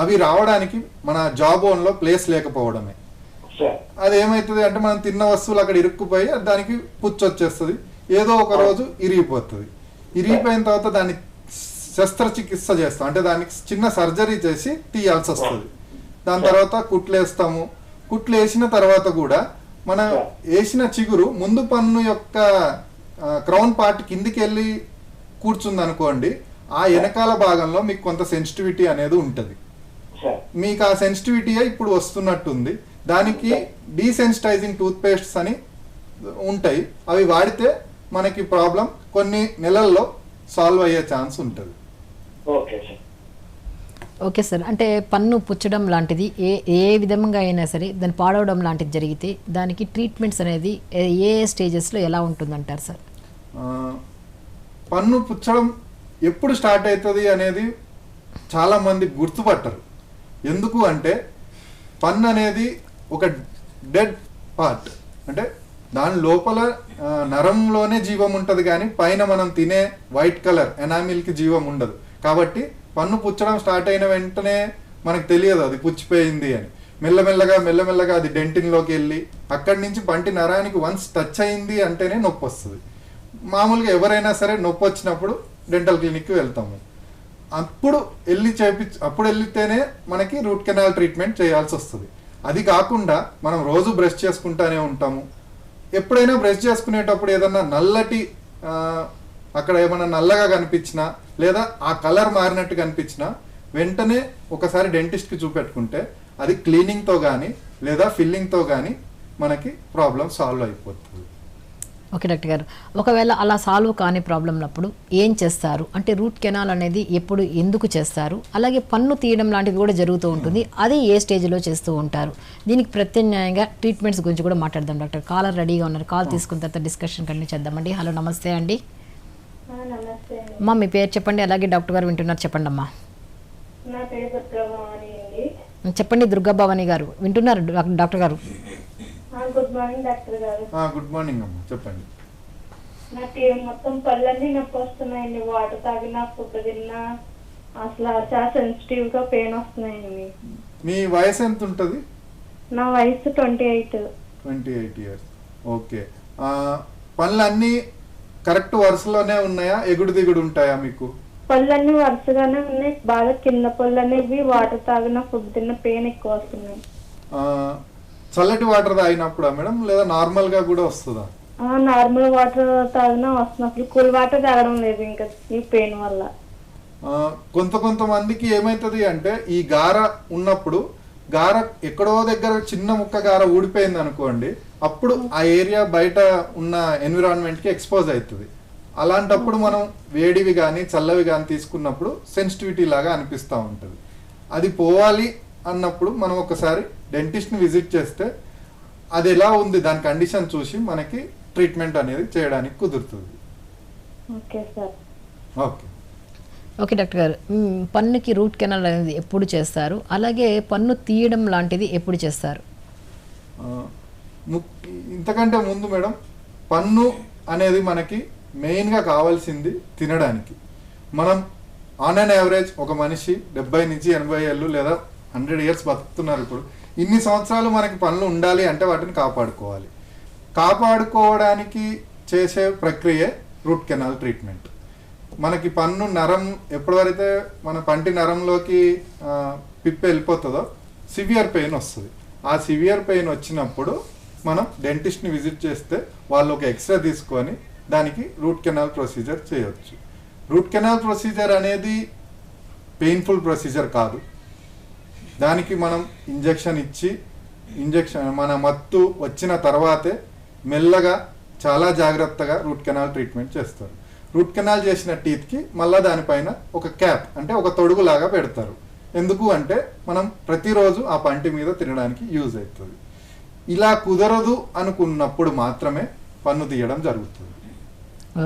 అవి రావడానికి మన జా బోన్లో ప్లేస్ లేకపోవడమే. అది ఏమవుతుంది అంటే మనం తిన్న వస్తువులు అక్కడ ఇరుక్కుపోయి దానికి పుచ్చు వచ్చేస్తుంది, ఏదో ఒక రోజు ఇరిగిపోతుంది. ఇరిగిపోయిన తర్వాత దాన్ని శస్త్రచికిత్స చేస్తాం, అంటే దానికి చిన్న సర్జరీ చేసి తీయాల్సి వస్తుంది. దాని తర్వాత కుట్లు వేస్తాము. కుట్లు వేసిన తర్వాత కూడా మన వేసిన చిగురు ముందు పన్ను యొక్క క్రౌన్ పార్ట్ కిందికి వెళ్ళి కూర్చుంది అనుకోండి, ఆ వెనకాల భాగంలో మీకు కొంత సెన్సిటివిటీ అనేది ఉంటుంది. సార్ మీకు ఆ సెన్సిటివిటీ ఇప్పుడు వస్తున్నట్టుంది. దానికి డీసెన్సిటైజింగ్ టూత్ పేస్ట్స్ అని ఉంటాయి, అవి వాడితే మనకి ప్రాబ్లం కొన్ని నెలల్లో సాల్వ్ అయ్యే ఛాన్స్ ఉంటుంది. Okay sir. ఓకే సార్, అంటే పన్ను పుచ్చడం లాంటిది ఏ ఏ విధంగా అయినా సరే దాన్ని పాడవడం లాంటిది జరిగితే దానికి ట్రీట్మెంట్స్ అనేది ఏ స్టేజెస్లో ఎలా ఉంటుందంటారు సార్? పన్ను పుచ్చడం ఎప్పుడు స్టార్ట్ అవుతుంది అనేది చాలామంది గుర్తుపట్టరు. ఎందుకు అంటే పన్ను అనేది ఒక డెడ్ పార్ట్, అంటే దాని లోపల నరంలోనే జీవం ఉంటుంది, కానీ పైన మనం తినే వైట్ కలర్ ఎనామిల్కి జీవం ఉండదు. కాబట్టి పన్ను పుచ్చడం స్టార్ట్ అయిన వెంటనే మనకు తెలియదు అది పుచ్చిపోయింది అని. మెల్లమెల్లగా అది డెంటిన్లోకి వెళ్ళి అక్కడి నుంచి పంటి నరానికి వన్స్ టచ్ అయింది అంటేనే నొప్పి వస్తుంది. మామూలుగా ఎవరైనా సరే నొప్పి వచ్చినప్పుడు డెంటల్ క్లినిక్కి వెళ్తాము. అప్పుడు వెళ్తేనే మనకి రూట్ కెనాల్ ట్రీట్మెంట్ చేయాల్సి వస్తుంది. అది కాకుండా మనం రోజు బ్రష్ చేసుకుంటానే ఉంటాము. ఎప్పుడైనా బ్రష్ చేసుకునేటప్పుడు ఏదన్నా నల్లటి అక్కడ ఏమైనా నల్లగా కనిపించినా లేదా ఆ కలర్ మారినట్టు కనిపించినా వెంటనే ఒకసారి డెంటిస్ట్కి చూపెట్టుకుంటే అది క్లీనింగ్తో కానీ లేదా ఫిల్లింగ్తో కానీ మనకి ప్రాబ్లం సాల్వ్ అయిపోతుంది. ఓకే డాక్టర్ గారు, ఒకవేళ అలా సాల్వ్ కాని ప్రాబ్లం ఉన్నప్పుడు ఏం చేస్తారు? అంటే రూట్ కెనాల్ అనేది ఎప్పుడు ఎందుకు చేస్తారు? అలాగే పన్ను తీయడం లాంటివి కూడా జరుగుతూ ఉంటుంది, అది ఏ స్టేజ్లో చేస్తూ ఉంటారు? దీనికి ప్రత్యామ్నాయంగా ట్రీట్మెంట్స్ గురించి కూడా మాట్లాడదాం డాక్టర్. కాలర్ రెడీగా ఉన్నారు, కాల్ తీసుకున్న తర్వాత డిస్కషన్ కంటిన్యూ చేద్దామండి. హలో, నమస్తే అండి. నమస్తే అండి. అమ్మా మీ పేరు చెప్పండి, అలాగే డాక్టర్ గారు వింటున్నారు, చెప్పండి అమ్మా. నా పేరు దుర్గాభవాని అండి. చెప్పండి దుర్గాభవాని గారు, వింటున్నారు డాక్టర్ గారు. గుడ్ మార్నింగ్ డాక్టర్ గారు. గుడ్ మార్నింగ్ అమ్మా, చెప్పండి. నాకు మొత్తం పళ్ళన్నీ నొప్పి వస్తున్నాయండి. వాటర్ తాగినా ఫుడ్ తిన్నా అసలు చాలా సెన్సిటివ్ గా పెయిన్ వస్తున్నాయండి. మీ వయసు ఎంత ఉంటుంది? నా వయసు 28. 28 years. ఓకే. పళ్ళన్నీ కరెక్ట్ వరుసలోనే ఉన్నాయా, ఎగుడు దిగుడు ఉంటాయా మీకు? పళ్ళన్నీ వరుసగానే ఉన్నాయి. బాగా కింద పళ్ళు అనేవి వాటర్ తాగినా ఫుడ్ తిన్నా పెయిన్ ఎక్కువ వస్తున్నాయి. చల్లటి వాటర్ తాగినప్పుడా మేడం, లేదా నార్మల్ గా కూడా వస్తుందా? నార్మల్ వాటర్ తాగినా వస్తుంది, అసలు కూల్ వాటర్ తాగడం లేదు ఇంకా ఈ పెయిన్ వల్ల. కొంతమందికి ఏమైతుంది అంటే ఈ గార ఉన్నప్పుడు గార ఎక్కడో దగ్గర చిన్న ముక్క గార ఊడిపోయింది అనుకోండి, అప్పుడు ఆ ఏరియా బయట ఉన్న ఎన్విరాన్మెంట్ కి ఎక్స్పోజ్ అవుతుంది. అలాంటప్పుడు మనం వేడివి కానీ చల్లవి కానీ తీసుకున్నప్పుడు సెన్సిటివిటీ లాగా అనిపిస్తూ ఉంటుంది. అది పోవాలి అన్నప్పుడు మనం ఒకసారి డెంటిస్ట్ని విజిట్ చేస్తే అది ఎలా ఉంది దాని కండిషన్ చూసి మనకి ట్రీట్మెంట్ అనేది చేయడానికి కుదురుతుంది. Okay sir. Okay. Okay doctor గారు, పన్నుకి రూట్ కెనాల్ అనేది ఎప్పుడు చేస్తారు? అలాగే పన్ను తీయడం లాంటిది ఎప్పుడు చేస్తారు? ఇంతకంటే ముందు మేడం, పన్ను అనేది మనకి మెయిన్గా కావాల్సింది తినడానికి. మనం ఆన్ అండ్ యావరేజ్ ఒక మనిషి 70 నుంచి 80 ఏళ్ళు లేదా 100 years బతుకుతున్నారు. ఇప్పుడు ఇన్ని సంవత్సరాలు మనకి పనులు ఉండాలి అంటే వాటిని కాపాడుకోవాలి. కాపాడుకోవడానికి చేసే ప్రక్రియే రూట్ కెనాల్ ట్రీట్మెంట్. మనకి పన్ను నరం ఎప్పటివరైతే మన పంటి నరంలోకి పిప్పి వెళ్ళిపోతుందో సివియర్ పెయిన్ వస్తుంది. ఆ సివియర్ పెయిన్ వచ్చినప్పుడు మనం డెంటిస్ట్ని విజిట్ చేస్తే వాళ్ళు ఒక ఎక్స్రే తీసుకొని దానికి రూట్ కెనాల్ ప్రొసీజర్ చేయొచ్చు. రూట్ కెనాల్ ప్రొసీజర్ అనేది పెయిన్ఫుల్ ప్రొసీజర్ కాదు. దానికి మనం ఇంజెక్షన్ మన మత్తు వచ్చిన తర్వాతే మెల్లగా చాలా జాగ్రత్తగా రూట్ కెనాల్ ట్రీట్మెంట్ చేస్తారు. రూట్ కెనాల్ చేసిన టీత్కి మళ్ళీ దానిపైన ఒక క్యాప్ అంటే ఒక తొడుగులాగా పెడతారు. ఎందుకు అంటే మనం ప్రతిరోజు ఆ పంటి మీద తినడానికి యూజ్ అవుతుంది. ఇలా కుదరదు అనుకున్నప్పుడు మాత్రమే పన్ను తీయడం జరుగుతుంది.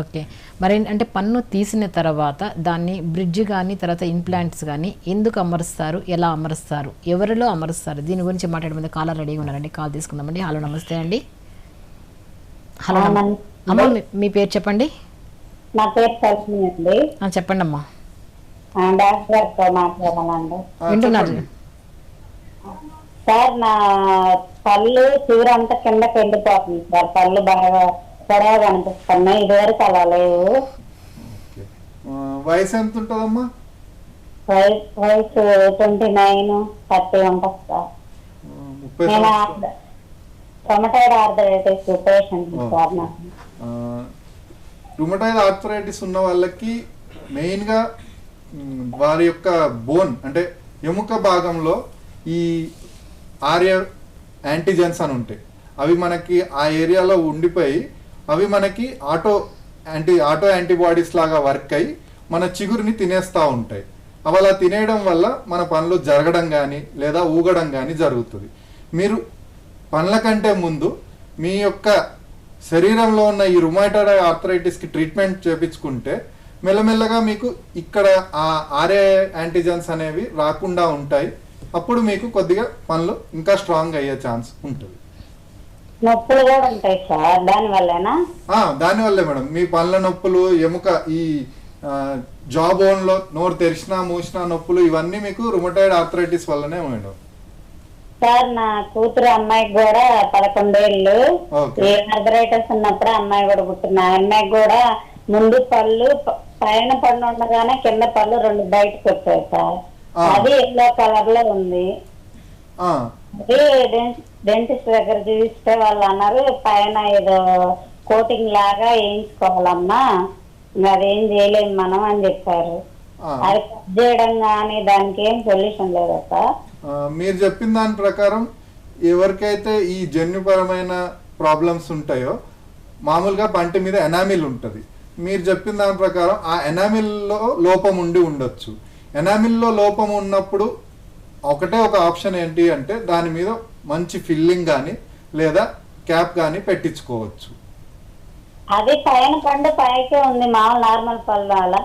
ఓకే, మరి అంటే పన్ను తీసిన తర్వాత దాన్ని బ్రిడ్జ్ కానీ తర్వాత ఇంప్లాంట్స్ కానీ ఎందుకు అమరుస్తారు, ఎలా అమరుస్తారు, ఎవరిలో అమరుస్తారు, దీని గురించి మాట్లాడే ముందు కాలర్ రెడీగా ఉన్నారండి, కాల్ తీసుకుందామండి. హలో, నమస్తే అండి. హలో అమ్మ, మీ పేరు చెప్పండి. నా పేరు సల్మి అండి. చెప్పండి అమ్మా. డాక్టర్తో మాట్లాడాలండి. వింటున్నారు సార్? నా పళ్ళు చూరంతా కిందకి వెళ్ళిపోతుంది సార్. పళ్ళు బాగా పొడవ కనిపిస్తున్నాయి, ఇదివరకు అలా లేవు. వయసు ఎంత ఉంటుందమ్మా? వయసు 29, 30 ఉంటుంది sir. Rheumatoid arthritis patient sir నాకు. రుమటాయిడ్ ఆర్థరైటిస్ ఉన్న వాళ్ళకి మెయిన్గా వారి యొక్క బోన్ అంటే ఎముక భాగంలో ఈ ఆర్య యాంటీజెన్స్ అని ఉంటాయి. అవి మనకి ఆ ఏరియాలో ఉండిపోయి అవి మనకి ఆటో యాంటీబాడీస్ లాగా వర్క్ అయ్యి మన చిగురుని తినేస్తూ ఉంటాయి. అవి అలా తినేయడం వల్ల మన పనులు జరగడం కానీ లేదా ఊగడం కానీ జరుగుతుంది. మీరు పనుల కంటే ముందు మీ యొక్క శరీరంలో ఉన్న ఈ రుమాటాయిడ్ ఆర్థరైటిస్కి ట్రీట్మెంట్ చేపించుకుంటే మెల్లమెల్లగా మీకు ఇక్కడ ఆ ఆర్ఏ యాంటీజెన్స్ అనేవి రాకుండా ఉంటాయి. అప్పుడు మీకు కొద్దిగా పనులు ఇంకా స్ట్రాంగ్ అయ్యే ఛాన్స్ ఉంటుంది. నొప్పులు కూడా ఉంటాయి సార్ దానివల్లేనా? దానివల్లే మేడం. మీ పళ్ళ నొప్పులు, ఎముక ఈ జా బోన్లో నోరు తెరిచినా మూసినా నొప్పులు ఇవన్నీ మీకు రుమటాయిడ్ ఆర్థరైటిస్ వల్లనే మేడం. సార్ నా కూతురు అమ్మాయికి కూడా 11 ఏళ్ళు ఏ ఆర్థరైటిస్ ఉన్నప్పుడు అమ్మాయి కూడా పుట్టిన అమ్మాయికి కూడా ముందు పళ్ళు పైన పళ్ళు ఉండగానే కింద పళ్ళు 2 బయటకు వచ్చాయి సార్. అది ఎల్లో కలర్ లో ఉంది. అది డెంటిస్ట్ దగ్గర చూస్తే వాళ్ళు అన్నారు పైన ఏదో కోటింగ్ లాగా వేయించుకోవాలమ్మా, అదేం చేయలేము మనం అని చెప్పారు. అది కట్ చేయడం కానీ దానికి ఏం సొల్యూషన్ లేదా సార్? మీరు చెప్పిన దాని ప్రకారం ఎవరికైతే ఈ జన్యుపరమైన ప్రాబ్లమ్స్ ఉంటాయో మామూలుగా పంటి మీద ఎనామిల్ ఉంటుంది. మీరు చెప్పిన దాని ప్రకారం ఆ ఎనామిల్లో లోపం ఉండి ఉండొచ్చు. ఎనామిల్లో లోపం ఉన్నప్పుడు ఒకటే ఒక ఆప్షన్ ఏంటి అంటే దాని మీద మంచి ఫిల్లింగ్ కానీ లేదా క్యాప్ కానీ పెట్టించుకోవచ్చు. అది పైన పండు పైకే ఉంది మామూలు నార్మల్ పళ్ళు అలా,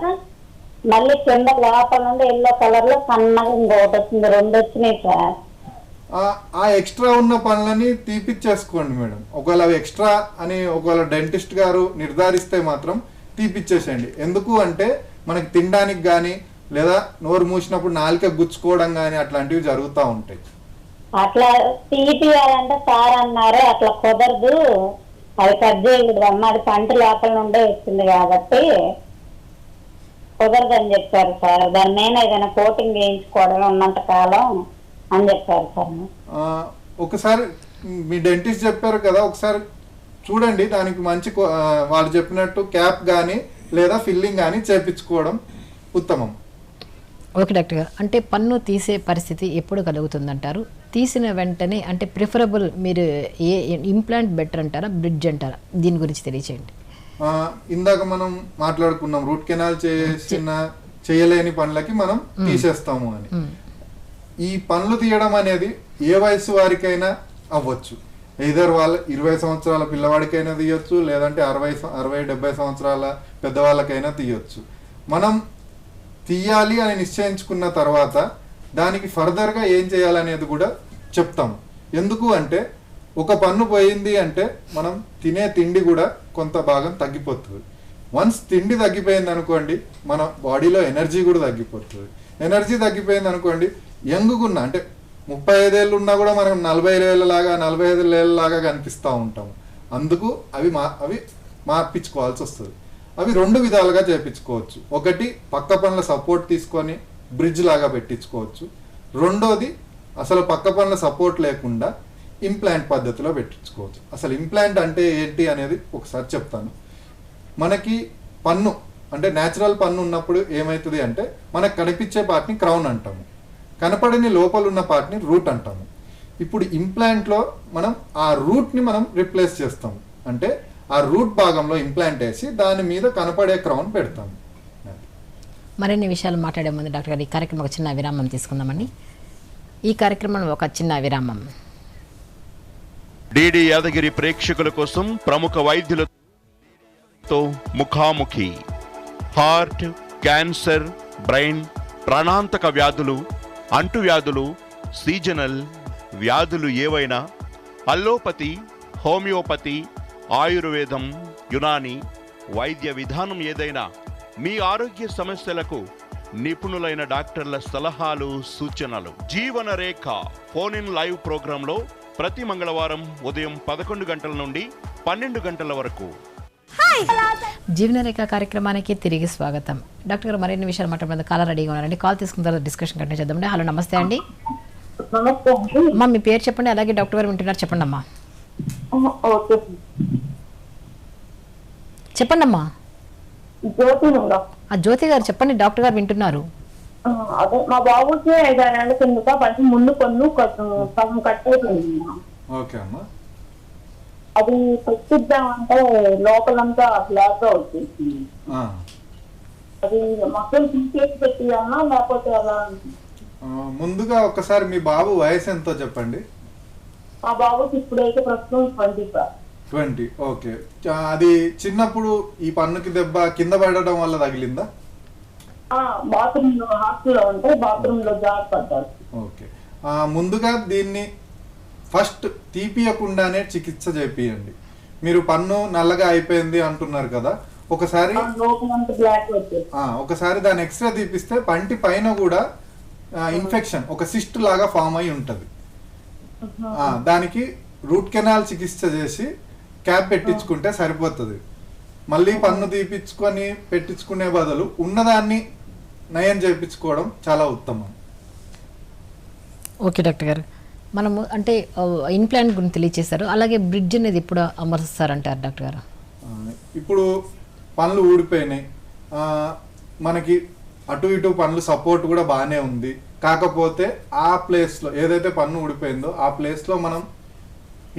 మళ్ళీ కింద లోపల నుండి ఎల్లో కలర్ లో సన్నగా ఇంకొకటి వచ్చింది, 2 వచ్చినాయి సార్. ఆ ఎక్స్ట్రా ఉన్న పనులని తీపిచ్చేసుకోండి మేడం. ఒకవేళ అవి ఎక్స్ట్రా అని ఒకవేళ డెంటిస్ట్ గారు నిర్ధారిస్తే మాత్రం తీపిచ్చేసేయండి. ఎందుకు అంటే మనకి తినడానికి కానీ లేదా నోరు మూసినప్పుడు నాలుక గుచ్చుకోవడం కానీ అట్లాంటివి జరుగుతూ ఉంటాయి. అట్లా తీపియాలంటే సార్ అన్నారు అట్లా కుదరదు, అది కట్ చేయకూడదు అమ్మ, అది పంట లోపల నుండే వచ్చింది కాబట్టి కుదరదని చెప్పారు సార్. దాని మీద ఏదైనా కోటింగ్ వేయించుకోవడం ఉన్నంత కాలం అని చెప్పారు సార్. ఒకసారి మీ డెంటిస్ట్ చెప్పారు కదా, ఒకసారి చూడండి. దానికి మంచి వాళ్ళు చెప్పినట్టు క్యాప్ కానీ లేదా ఫిల్లింగ్ కానీ చేపించుకోవడం ఉత్తమం. ఓకే డాక్టర్ గారు, అంటే పన్ను తీసే పరిస్థితి ఎప్పుడు కలుగుతుందంటారు? తీసిన వెంటనే అంటే ప్రిఫరబుల్ మీరు ఏ ఇంప్లాంట్ బెటర్ అంటారా, బ్రిడ్జ్ అంటారా? దీని గురించి తెలియచేయండి. ఇందాక మనం మాట్లాడుకున్నాం రూట్ కెనాల్ చేయలేని పనులకి మనం తీసేస్తాము అని. ఈ పనులు తీయడం అనేది ఏ వయసు వారికైనా అవ్వచ్చు. ఇద్దరు వాళ్ళ 20 సంవత్సరాల పిల్లవాడికైనా తీయొచ్చు, లేదంటే 60-70 సంవత్సరాల పెద్దవాళ్ళకైనా తీయొచ్చు. మనం తీయాలి అని నిశ్చయించుకున్న తర్వాత దానికి ఫర్దర్గా ఏం చేయాలనేది కూడా చెప్తాము. ఎందుకు అంటే ఒక పన్ను పోయింది అంటే మనం తినే తిండి కూడా కొంత భాగం తగ్గిపోతుంది. వన్స్ తిండి తగ్గిపోయింది అనుకోండి మన బాడీలో ఎనర్జీ కూడా తగ్గిపోతుంది. ఎనర్జీ తగ్గిపోయింది అనుకోండి యంగుగున్నా అంటే 35 ఏళ్ళు ఉన్నా కూడా మనం 40 ఏళ్ళలాగా 45 ఏళ్ళలాగా కనిపిస్తూ ఉంటాము. అందుకు అవి మార్పించుకోవాల్సి వస్తుంది. అవి 2 విధాలుగా చేయించుకోవచ్చు. ఒకటి పక్క పనుల సపోర్ట్ తీసుకొని బ్రిడ్జ్ లాగా పెట్టించుకోవచ్చు. రెండోది అసలు పక్క పనుల సపోర్ట్ లేకుండా ఇంప్లాంట్ పద్ధతిలో పెట్టించుకోవచ్చు. అసలు ఇంప్లాంట్ అంటే ఏంటి అనేది ఒకసారి చెప్తాను. మనకి పన్ను అంటే న్యాచురల్ పన్ను ఉన్నప్పుడు ఏమవుతుంది అంటే మనకు కనిపించే పార్ట్ని క్రౌన్ అంటాము, కనపడని లోపల ఉన్న పార్ట్ని రూట్ అంటాము. ఇప్పుడు ఇంప్లాంట్లో మనం ఆ రూట్ని మనం రిప్లేస్ చేస్తాము. అంటే ఆ రూట్ భాగంలో ఇంప్లాంట్ వేసి దాని మీద కనపడే క్రౌన్ పెడతాము. మరిన్ని విషయాలు మాట్లాడే ముందు డాక్టర్ గారు ఈ కార్యక్రమం ఒక చిన్న విరామం తీసుకుందామండి. ఈ కార్యక్రమం ఒక చిన్న విరామం. డిడి యాదగిరి ప్రేక్షకుల కోసం ప్రముఖ వైద్యులతో ముఖాముఖి. హార్ట్, క్యాన్సర్, బ్రెయిన్, ప్రాణాంతక వ్యాధులు, అంటువ్యాధులు, సీజనల్ వ్యాధులు ఏవైనా, అల్లోపతి, హోమియోపతి, ఆయుర్వేదం, యునాని వైద్య విధానం ఏదైనా మీ ఆరోగ్య సమస్యలకు నిపుణులైన డాక్టర్ల సలహాలు, సూచనలు. జీవన రేఖ ఫోన్ ఇన్ లైవ్ ప్రోగ్రాంలో ప్రతి మంగళవారం ఉదయం 11 గంటల నుండి 12 గంటల వరకు. జీవనరేఖ కార్యక్రమానికి తిరిగి స్వాగతం. డాక్టర్ గారు మరిన్ని విషయాలు మాట్లాడుతుంది కాలర్ రెడీగా ఉన్నారండి. కాల్ తీసుకున్న తర్వాత డిస్కషన్ కంటిన్యూ చేద్దామండి. హలో, నమస్తే అండి. అమ్మా మీ పేరు చెప్పండి, అలాగే డాక్టర్ గారు వింటున్నారు చెప్పండి అమ్మా. ఓకే. చెప్పండి అమ్మా. జ్యోతి ఉందా? ఆ జ్యోతి గారు చెప్పండి, డాక్టర్ గారు వింటున్నారు. అదే మా బాబుకి 5-6 ఏళ్ల కిందట కొంచెం ముందు పన్ను సగం కట్ అయిపోయింది. ఓకే అమ్మా. అది పెట్టిద్దామంటే లోపలంతా బ్లాక్ గా వచ్చేసింది. అది మొత్తం తీసేసి పెట్టియాలన్నా లేకపోతే అలా? ముందుగా ఒకసారి మీ బాబు వయసు ఎంతో చెప్పండి. మా బాబుకి ఇప్పుడైతే ప్రస్తుతం 20. ఓకే. అది చిన్నప్పుడు ఈ పన్నుకి దెబ్బ కింద పడడం వల్ల తగిలిందా? బాత్రూమ్ లో హాస్టల్లో ఉంటే బాత్రూమ్ లో జారిపడ్డారు. ఓకే. ముందుగా దీన్ని ఫస్ట్ తీపియకుండానే చికిత్స చేపియండి. మీరు పన్ను నల్లగా అయిపోయింది అంటున్నారు కదా, ఒకసారి దాని ఎక్స్రే తీపిస్తే పంటి పైన కూడా ఇన్ఫెక్షన్ ఒక సిస్ట్ లాగా ఫామ్ అయి ఉంటది. దానికి రూట్ కెనాల్ చికిత్స చేసి క్యాప్ పెట్టించుకుంటే సరిపోతుంది. మళ్ళీ పన్ను తీపించుకొని పెట్టించుకునే బదులు ఉన్నదాన్ని నయం చేయించుకోవడం చాలా ఉత్తమం. ఓకే డాక్టర్ గారు, మనము అంటే ఇంప్లాంట్ గురించి తెలియచేశారు, అలాగే బ్రిడ్జ్ అనేది ఎప్పుడు అమరుస్తారంటారు డాక్టర్ గారు? ఇప్పుడు పనులు ఊడిపోయినాయి, మనకి అటు ఇటు పనులు సపోర్ట్ కూడా బాగానే ఉంది. కాకపోతే ఆ ప్లేస్లో ఏదైతే పన్ను ఊడిపోయిందో ఆ ప్లేస్లో మనం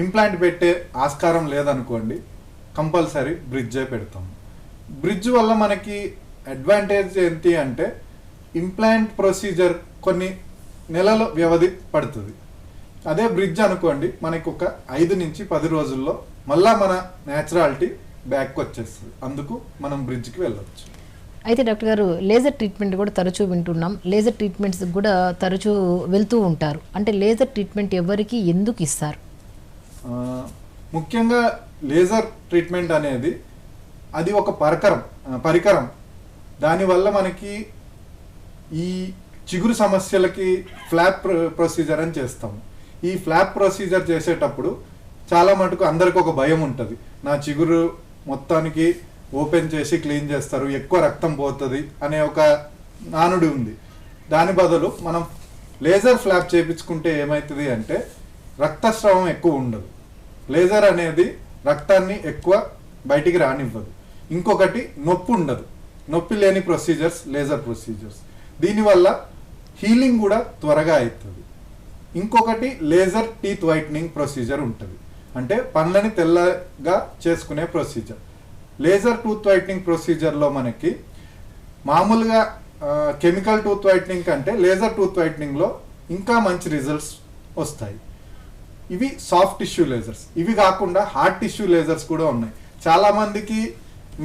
ఇంప్లాంట్ పెట్టే ఆస్కారం లేదనుకోండి, కంపల్సరీ బ్రిడ్జే పెడతాము. బ్రిడ్జ్ వల్ల మనకి అడ్వాంటేజ్ ఏంటి అంటే ఇంప్లాంట్ ప్రొసీజర్ కొన్ని నెలల వ్యవధి పడుతుంది. అదే బ్రిడ్జ్ అనుకోండి మనకి ఒక 5 నుంచి 10 రోజుల్లో మళ్ళా మన న్యాచురాలిటీ బ్యాక్ వచ్చేస్తుంది. అందుకు మనం బ్రిడ్జ్కి వెళ్ళవచ్చు. అయితే డాక్టర్ గారు, లేజర్ ట్రీట్మెంట్ కూడా తరచూ వింటున్నాం, లేజర్ ట్రీట్మెంట్స్ కూడా తరచూ వెళ్తూ ఉంటారు. అంటే లేజర్ ట్రీట్మెంట్ ఎవరికి ఎందుకు ఇస్తారు? ముఖ్యంగా లేజర్ ట్రీట్మెంట్ అనేది అది ఒక పరికరం. దానివల్ల మనకి ఈ చిగురు సమస్యలకి ఫ్లాప్ ప్రొసీజర్ అని చేస్తాము. ఈ ఫ్లాప్ ప్రొసీజర్ చేసేటప్పుడు చాలా మటుకు అందరికి ఒక భయం ఉంటుంది, నా చిగురు మొత్తానికి ఓపెన్ చేసి క్లీన్ చేస్తారు, ఎక్కువ రక్తం పోతుంది అనే ఒక నానుడి ఉంది. దాని బదులు మనం లేజర్ ఫ్లాప్ చేయించుకుంటే ఏమవుతుంది అంటే రక్తస్రావం ఎక్కువ ఉండదు. లేజర్ అనేది రక్తాన్ని ఎక్కువ బయటికి రానివ్వదు. ఇంకొకటి నొప్పి ఉండదు, నొప్పి లేని ప్రొసీజర్స్ లేజర్ ప్రొసీజర్స్. దీనివల్ల హీలింగ్ కూడా త్వరగా అవుతుంది. ఇంకొకటి లేజర్ టీత్ వైట్నింగ్ ప్రొసీజర్ ఉంటుంది, అంటే పళ్ళని తెల్లగా చేసుకునే ప్రొసీజర్. లేజర్ టూత్ వైట్నింగ్ ప్రొసీజర్లో మనకి మామూలుగా కెమికల్ టూత్ వైట్నింగ్ కంటే లేజర్ టూత్ వైట్నింగ్లో ఇంకా మంచి రిజల్ట్స్ వస్తాయి. ఇవి సాఫ్ట్ టిష్యూ లేజర్స్. ఇవి కాకుండా హార్డ్ టిష్యూ లేజర్స్ కూడా ఉన్నాయి. చాలామందికి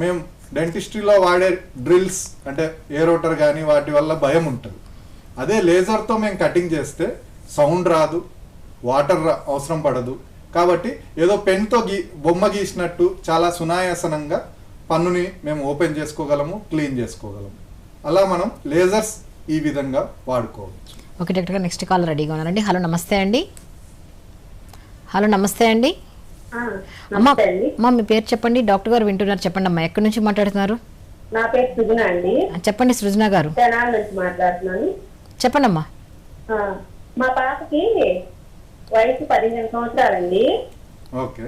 మేము డెంటిస్ట్రీలో వాడే డ్రిల్స్ అంటే ఏరోటర్ కానీ వాటి వల్ల భయం ఉంటుంది. అదే లేజర్తో మేము కటింగ్ చేస్తే సౌండ్ రాదు, వాటర్ అవసరం పడదు. కాబట్టి ఏదో పెన్తో బొమ్మ గీసినట్టు చాలా సునాయాసనంగా పన్నుని మేము ఓపెన్ చేసుకోగలము, క్లీన్ చేసుకోగలము. అలా మనం లేజర్స్ ఈ విధంగా వాడుకోవచ్చు. ఓకే డాక్టర్ గారు, నెక్స్ట్ కాల్ రెడీగా ఉన్నారండి. హలో నమస్తే అండి. హలో నమస్తే అండి. అమ్మా మీ పేరు చెప్పండి, డాక్టర్ గారు వింటున్నారు, చెప్పండి అమ్మా. ఎక్కడి నుంచి మాట్లాడుతున్నారు? నా పేరు సృజన అండి. చెప్పండి సృజన గారు. తెనాలి నుంచి మాట్లాడుతున్నాను. చెప్పండి అమ్మా. మా పాపకి వయసు 15 సంవత్సరాలండి. ఓకే.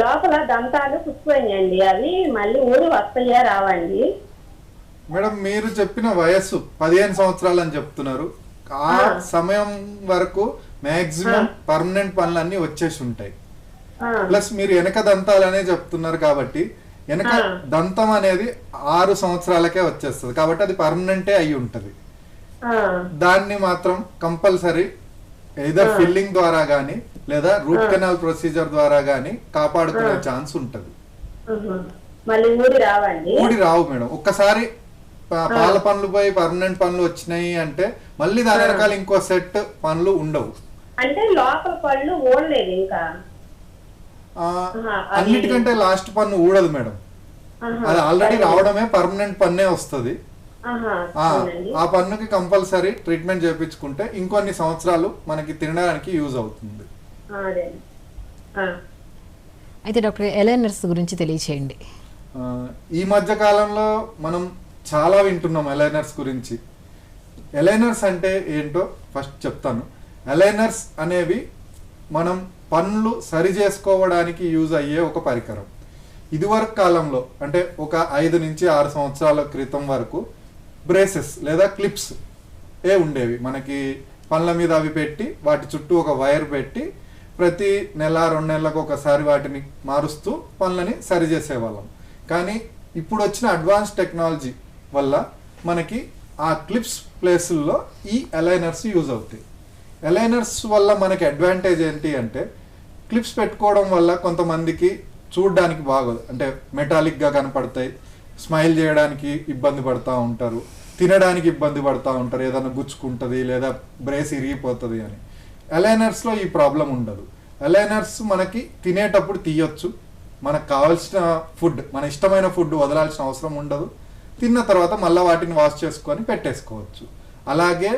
లోపల దంతాలు పుచ్చిపోయినాయండి, అవి మళ్ళీ ఊరు వస్తాయా రావండి? మేడం, మీరు చెప్పిన వయస్సు 15 సంవత్సరాలు అని చెప్తున్నారు. ఆ సమయం వరకు మాక్సిమం పర్మనెంట్ పనులన్నీ వచ్చేసి ఉంటాయి. ప్లస్ మీరు వెనక దంతాలనే చెప్తున్నారు కాబట్టి వెనక దంతం అనేది 6 సంవత్సరాలకే వచ్చేస్తుంది కాబట్టి అది పర్మనెంటే అయి ఉంటది. దాన్ని మాత్రం కంపల్సరీ ఎయిదర్ ఫిల్లింగ్ ద్వారా గానీ లేదా రూట్ కెనాల్ ప్రొసీజర్ ద్వారా గానీ కాపాడుకునే ఛాన్స్ ఉంటది. ఊడి రావు మేడం. ఒక్కసారి పాల పనులు పోయి పర్మనెంట్ పనులు వచ్చినాయి అంటే మళ్ళీ దాని వెనకాల ఇంకో సెట్ పనులు ఉండవు. అంటే లోపల పళ్ళు ఊడలేదు ఇంకా. అన్నిటికంటే లాస్ట్ పన్ను ఊడదు మేడం, అది ఆల్రెడీ రావడమే పర్మనెంట్ పన్నే వస్తుంది. ఆ పన్నుకి కంపల్సరీ ట్రీట్మెంట్ చేయించుకుంటే ఇంకొన్ని సంవత్సరాలు మనకి తినడానికి యూజ్ అవుతుంది. అయితే డాక్టర్ ఎలైనర్స్ గురించి తెలియచేయండి. ఈ మధ్య కాలంలో మనం చాలా వింటున్నాం ఎలైనర్స్ గురించి. ఎలైనర్స్ అంటే ఏంటో ఫస్ట్ చెప్తాను. ఎలైనర్స్ అనేవి మనం పనులు సరి చేసుకోవడానికి యూజ్ అయ్యే ఒక పరికరం. ఇదివరకు కాలంలో అంటే ఒక 5 నుంచి 6 సంవత్సరాల క్రితం వరకు బ్రేసెస్ లేదా క్లిప్స్ ఉండేవి. మనకి పనుల మీద అవి పెట్టి వాటి చుట్టూ ఒక వైర్ పెట్టి ప్రతి నెల 2 నెలలకు ఒకసారి వాటిని మారుస్తూ పనులని సరి చేసేవాళ్ళం. కానీ ఇప్పుడు వచ్చిన అడ్వాన్స్ టెక్నాలజీ వల్ల మనకి ఆ క్లిప్స్ ప్లేసుల్లో ఈ అలైనర్స్ యూజ్ అవుతాయి. అలైనర్స్ వల్ల మనకి అడ్వాంటేజ్ ఏంటి అంటే క్లిప్స్ పెట్టుకోవడం వల్ల కొంతమందికి చూడడానికి బాగోదు, అంటే మెటాలిక్గా కనపడతాయి, స్మైల్ చేయడానికి ఇబ్బంది పడుతూ ఉంటారు, తినడానికి ఇబ్బంది పడుతూ ఉంటారు, ఏదైనా గుచ్చుకుంటుంది లేదా బ్రేస్ ఇరిగిపోతుంది అని. అలైనర్స్లో ఈ ప్రాబ్లం ఉండదు. అలైనర్స్ మనకి తినేటప్పుడు తీయొచ్చు, మనకు కావాల్సిన ఫుడ్, మన ఇష్టమైన ఫుడ్ వదలాల్సిన అవసరం ఉండదు, తిన్న తర్వాత మళ్ళీ వాటిని వాష్ చేసుకొని పెట్టేసుకోవచ్చు. అలాగే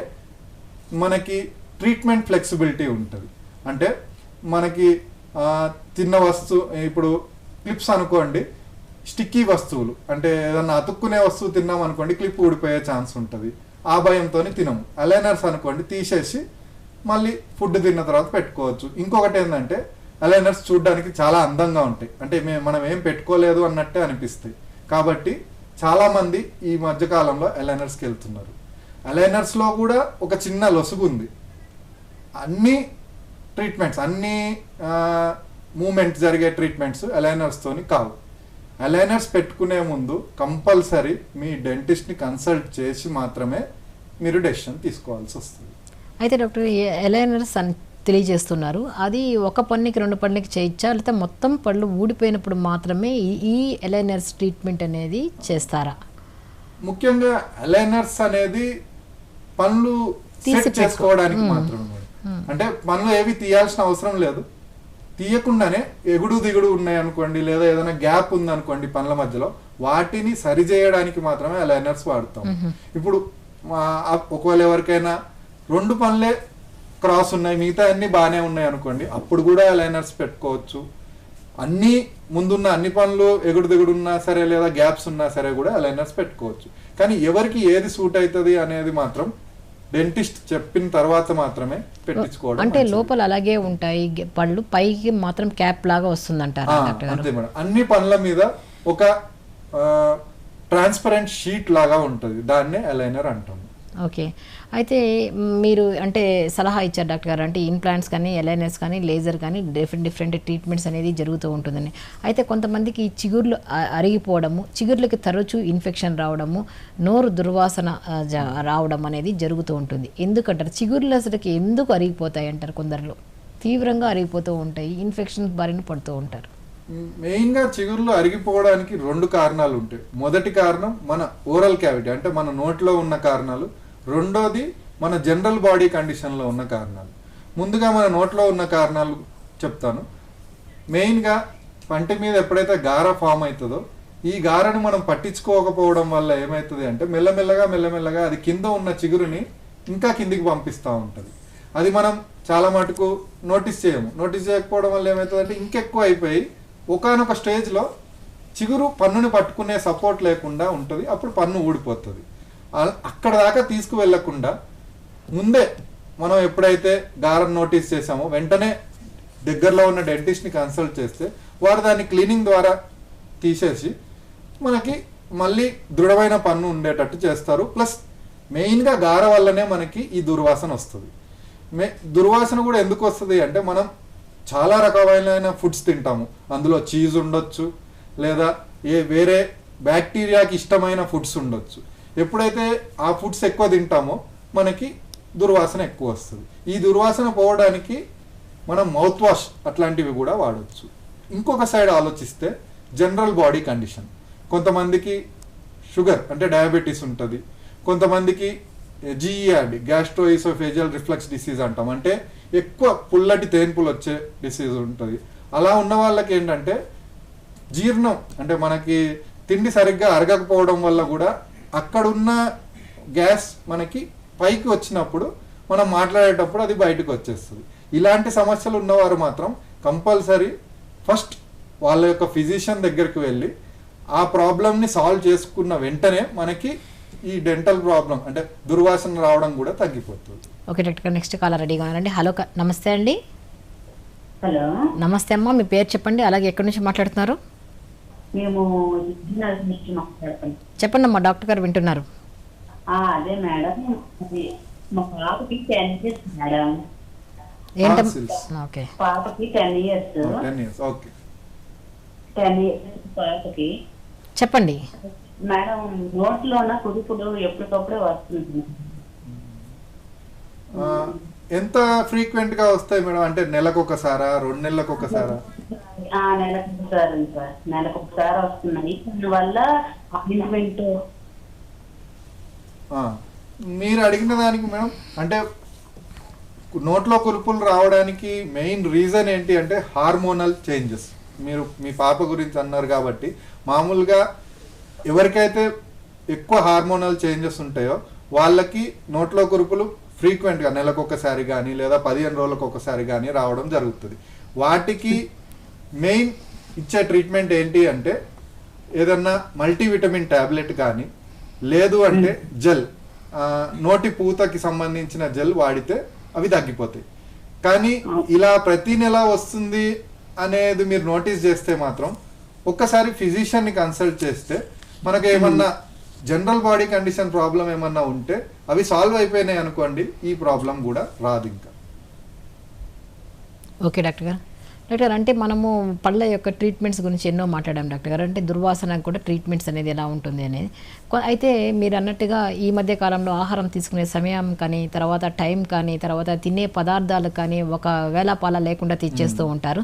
మనకి ట్రీట్మెంట్ ఫ్లెక్సిబిలిటీ ఉంటుంది. అంటే మనకి తిన్న ఇప్పుడు క్లిప్స్ అనుకోండి, స్టిక్కీ వస్తువులు అంటే ఏదన్నా అతుక్కునే వస్తువు తిన్నాం అనుకోండి క్లిప్ ఊడిపోయే ఛాన్స్ ఉంటుంది, ఆ భయంతో తినము. అలైనర్స్ అనుకోండి తీసేసి మళ్ళీ ఫుడ్ తిన్న తర్వాత పెట్టుకోవచ్చు. ఇంకొకటి ఏంటంటే అలైనర్స్ చూడడానికి చాలా అందంగా ఉంటాయి, అంటే మనం ఏం పెట్టుకోలేదు అన్నట్టే అనిపిస్తాయి. కాబట్టి చాలామంది ఈ మధ్యకాలంలో అలైనర్స్కి వెళ్తున్నారు. అలైనర్స్లో కూడా ఒక చిన్న లొసుగు ఉంది. అన్ని ట్రీట్మెంట్స్, అన్ని మూమెంట్ జరిగే ట్రీట్మెంట్స్ అలైనర్స్తోని కావు. అలైనర్స్ పెట్టుకునే ముందు కంపల్సరీ మీ డెంటిస్ట్ని కన్సల్ట్ చేసి మాత్రమే మీరు డెసిషన్ తీసుకోవాల్సి వస్తుంది. అయితే డాక్టర్ అలైనర్స్ అని తెలియజేస్తున్నారు, అది ఒక పన్నుకి 2 పన్నులకి చేయొచ్చా, లేకపోతే మొత్తం పళ్ళు ఊడిపోయినప్పుడు మాత్రమే ఈ అలైనర్స్ ట్రీట్మెంట్ అనేది చేస్తారా? ముఖ్యంగా అలైనర్స్ అనేది పళ్ళు సెట్ చేసుకోవడానికి మాత్రమే. అంటే పళ్ళు ఏవి తీయాల్సిన అవసరం లేదు, తీయకుండానే ఎగుడు దిగుడు ఉన్నాయి అనుకోండి, లేదా ఏదైనా గ్యాప్ ఉంది అనుకోండి పళ్ళ మధ్యలో, వాటిని సరి చేయడానికి మాత్రమే అలైనర్స్ వాడతాం. ఇప్పుడు ఒకవేళ ఎవరికైనా 2 పళ్ళే క్రాస్ ఉన్నాయి, మిగతా అన్ని బాగానే ఉన్నాయి అనుకోండి, అప్పుడు కూడా అలైనర్స్ పెట్టుకోవచ్చు. అన్ని ముందున్న అన్ని పనులు ఎగుడు దిగుడు ఉన్నా సరే లేదా గ్యాప్స్ ఉన్నా సరే కూడా అలైనర్స్ పెట్టుకోవచ్చు. కానీ ఎవరికి ఏది సూట్ అవుతుంది అనేది మాత్రం డెంటిస్ట్ చెప్పిన తర్వాత మాత్రమే పెట్టించుకోవడం. అంటే లోపల అలాగే ఉంటాయి పళ్ళు, పైకి మాత్రం క్యాప్ లాగా వస్తుందంటారు. అంతే మేడం, అన్ని పనుల మీద ఒక ట్రాన్స్పరెంట్ షీట్ లాగా ఉంటుంది, దాన్నే అలైనర్ అంటాము. ఓకే, అయితే మీరు అంటే సలహా ఇచ్చారు డాక్టర్ గారు, అంటే ఇంప్లాంట్స్ కానీ అలైనర్స్ కానీ లేజర్ కానీ డిఫరెంట్ ట్రీట్మెంట్స్ అనేది జరుగుతూ ఉంటుందని. అయితే కొంతమందికి చిగుర్లు అరిగిపోవడము, చిగుర్లకి తరచూ ఇన్ఫెక్షన్ రావడము, నోరు దుర్వాసన రావడం అనేది జరుగుతూ ఉంటుంది. ఎందుకంటారు చిగుర్లు అసలుకి ఎందుకు అరిగిపోతాయి అంటారు? కొందరిలో తీవ్రంగా అరిగిపోతూ ఉంటాయి, ఇన్ఫెక్షన్ బారిన పడుతూ ఉంటారు. మెయిన్గా చిగుర్లు అరిగిపోవడానికి 2 కారణాలు ఉంటాయి. మొదటి కారణం మన ఓరల్ క్యావిటీ, అంటే మన నోట్లో ఉన్న కారణాలు. రెండోది మన జనరల్ బాడీ కండిషన్లో ఉన్న కారణాలు. ముందుగా మన నోట్లో ఉన్న కారణాలు చెప్తాను. మెయిన్గా పంటి మీద ఎప్పుడైతే గార ఫామ్ అవుతుందో, ఈ గారను మనం పట్టించుకోకపోవడం వల్ల ఏమవుతుంది అంటే మెల్లమెల్లగా అది కింద ఉన్న చిగురుని ఇంకా కిందికి పంపిస్తూ ఉంటుంది. అది మనం చాలా మటుకు నోటీస్ చేయము. నోటీస్ చేయకపోవడం వల్ల ఏమవుతుంది అంటే ఇంకెక్కువ అయిపోయి ఒకానొక స్టేజ్లో చిగురు పన్నుని పట్టుకునే సపోర్ట్ లేకుండా ఉంటుంది, అప్పుడు పన్ను ఊడిపోతుంది. అక్కడ దాకా తీసుకువెళ్ళకుండా ముందే మనం ఎప్పుడైతే గారం నోటీస్ చేసామో వెంటనే దగ్గరలో ఉన్న డెంటిస్ట్ని కన్సల్ట్ చేస్తే వారు దాన్ని క్లీనింగ్ ద్వారా తీసేసి మనకి మళ్ళీ దృఢమైన పన్ను ఉండేటట్టు చేస్తారు. ప్లస్ మెయిన్గా గార వల్లనే మనకి ఈ దుర్వాసన వస్తుంది. దుర్వాసన కూడా ఎందుకు వస్తుంది అంటే మనం చాలా రకమైన ఫుడ్స్ తింటాము, అందులో చీజ్ ఉండొచ్చు లేదా వేరే బ్యాక్టీరియాకి ఇష్టమైన ఫుడ్స్ ఉండొచ్చు. ఎప్పుడైతే ఆ ఫుడ్స్ ఎక్కువ తింటామో మనకి దుర్వాసన ఎక్కువ వస్తుంది. ఈ దుర్వాసన పోవడానికి మనం మౌత్ వాష్ అట్లాంటివి కూడా వాడవచ్చు. ఇంకొక సైడ్ ఆలోచిస్తే జనరల్ బాడీ కండిషన్, కొంతమందికి షుగర్ అంటే డయాబెటీస్ ఉంటుంది, కొంతమందికి GERD గ్యాస్ట్రోఇసోఫేజియల్ రిఫ్లక్స్ డిసీజ్ అంటాం, అంటే ఎక్కువ పుల్లటి తేన్పులు వచ్చే డిసీజ్ ఉంటుంది. అలా ఉన్న వాళ్ళకి ఏంటంటే జీర్ణం అంటే మనకి తిండి సరిగ్గా అరగకపోవడం వల్ల కూడా అక్కడున్న గ్యాస్ మనకి పైకి వచ్చినప్పుడు మనం మాట్లాడేటప్పుడు అది బయటకు వచ్చేస్తుంది. ఇలాంటి సమస్యలు ఉన్నవారు మాత్రం కంపల్సరీ ఫస్ట్ వాళ్ళ యొక్క ఫిజిషియన్ దగ్గరికి వెళ్ళి ఆ ప్రాబ్లమ్ని సాల్వ్ చేసుకున్న వెంటనే మనకి ఈ డెంటల్ ప్రాబ్లం అంటే దుర్వాసన రావడం కూడా తగ్గిపోతుంది. ఓకే డాక్టర్ గారు, నెక్స్ట్ కాలర్ రెడీగా ఉన్నారండి. హలో, నమస్తే అండి. హలో, నమస్తే అమ్మా, మీ పేరు చెప్పండి, అలాగే ఎక్కడి నుంచి మాట్లాడుతున్నారు? మేము విజయనగరం నుంచి మాట్లాడుతున్నాం. చెప్పండి అమ్మా, డాక్టర్ గారు వింటున్నారు. అదే మేడం, అది మా పాపకి 10 years మేడం. ఏంటమ్మా? ఓకే, పాపకి 10 years. 10 years, okay. 10 years పాపకి. చెప్పండి మేడం, నోట్లోన కుదుపుడు ఎప్పటికప్పుడే వస్తుంది. ఎంత ఫ్రీక్వెంట్ గా వస్తాయి మేడం? అంటే నెలకు ఒకసారా, 2 నెలలకు ఒకసారా? నెలకు ఒకసారి సార్, నెలకు ఒకసారి వస్తున్నాయి. దానివల్ల ఆయింట్మెంట్. మీరు అడిగిన దానికి మేడం, అంటే నోట్లో కురుపులు రావడానికి మెయిన్ రీజన్ ఏంటి అంటే హార్మోనల్ చేంజెస్. మీరు మీ పాప గురించి అన్నారు కాబట్టి, మామూలుగా ఎవరికైతే ఎక్కువ హార్మోనల్ చేంజెస్ ఉంటాయో వాళ్ళకి నోట్లో కురుపులు ఫ్రీక్వెంట్గా నెలకు ఒకసారి కానీ లేదా 15 రోజులకు ఒకసారి కానీ రావడం జరుగుతుంది. వాటికి మెయిన్ ఇచ్చే ట్రీట్మెంట్ ఏంటి అంటే ఏదన్నా మల్టీవిటమిన్ ట్యాబ్లెట్ కానీ లేదు అంటే జెల్, నోటి పూతకి సంబంధించిన జెల్ వాడితే అవి తగ్గిపోతాయి. కానీ ఇలా ప్రతి నెల వస్తుంది అనేది మీరు నోటీస్ చేస్తే మాత్రం ఒక్కసారి ఫిజిషియన్ని కన్సల్ట్ చేస్తే మనకు ఏమన్నా జనరల్ బాడీ కండిషన్ ప్రాబ్లం ఏమన్నా ఉంటే అవి సాల్వ్ అయిపోయినాయి అనుకోండి, ఈ ప్రాబ్లం కూడా రాదు ఇంకా. ఓకే డాక్టర్ గారు. డాక్టర్ గారు, అంటే మనము పళ్ళ యొక్క ట్రీట్మెంట్స్ గురించి ఎన్నో మాట్లాడాం డాక్టర్ గారు. అంటే దుర్వాసనకు కూడా ట్రీట్మెంట్స్ అనేది ఎలా ఉంటుంది అనేది. అయితే మీరు అన్నట్టుగా ఈ మధ్య కాలంలో ఆహారం తీసుకునే సమయం కానీ, తర్వాత టైం కానీ, తర్వాత తినే పదార్థాలు కానీ ఒక వేళాపాల లేకుండా తెచ్చేస్తూ ఉంటారు.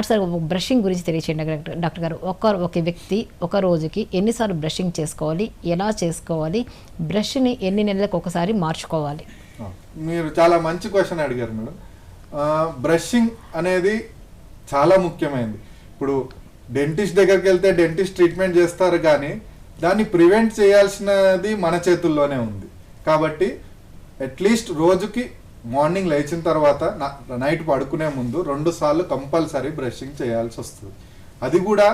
అసలు బ్రషింగ్ గురించి తెలియచేయండి డాక్టర్ గారు. ఒక వ్యక్తి ఒక రోజుకి ఎన్నిసార్లు బ్రషింగ్ చేసుకోవాలి, ఎలా చేసుకోవాలి, బ్రష్ని ఎన్ని నెలలకు ఒకసారి మార్చుకోవాలి? మీరు చాలా మంచి క్వశ్చన్ అడిగారు మేడం. బ్రషింగ్ అనేది చాలా ముఖ్యమైనది. ఇప్పుడు డెంటిస్ట్ దగ్గరికి వెళ్తే డెంటిస్ట్ ట్రీట్మెంట్ చేస్తారు, కానీ దాన్ని ప్రివెంట్ చేయాల్సినది మన చేతుల్లోనే ఉంది. కాబట్టి అట్లీస్ట్ రోజుకి మార్నింగ్ లేచిన తర్వాత నైట్ పడుకునే ముందు 2 సార్లు కంపల్సరీ బ్రషింగ్ చేయాల్సి వస్తుంది. అది కూడా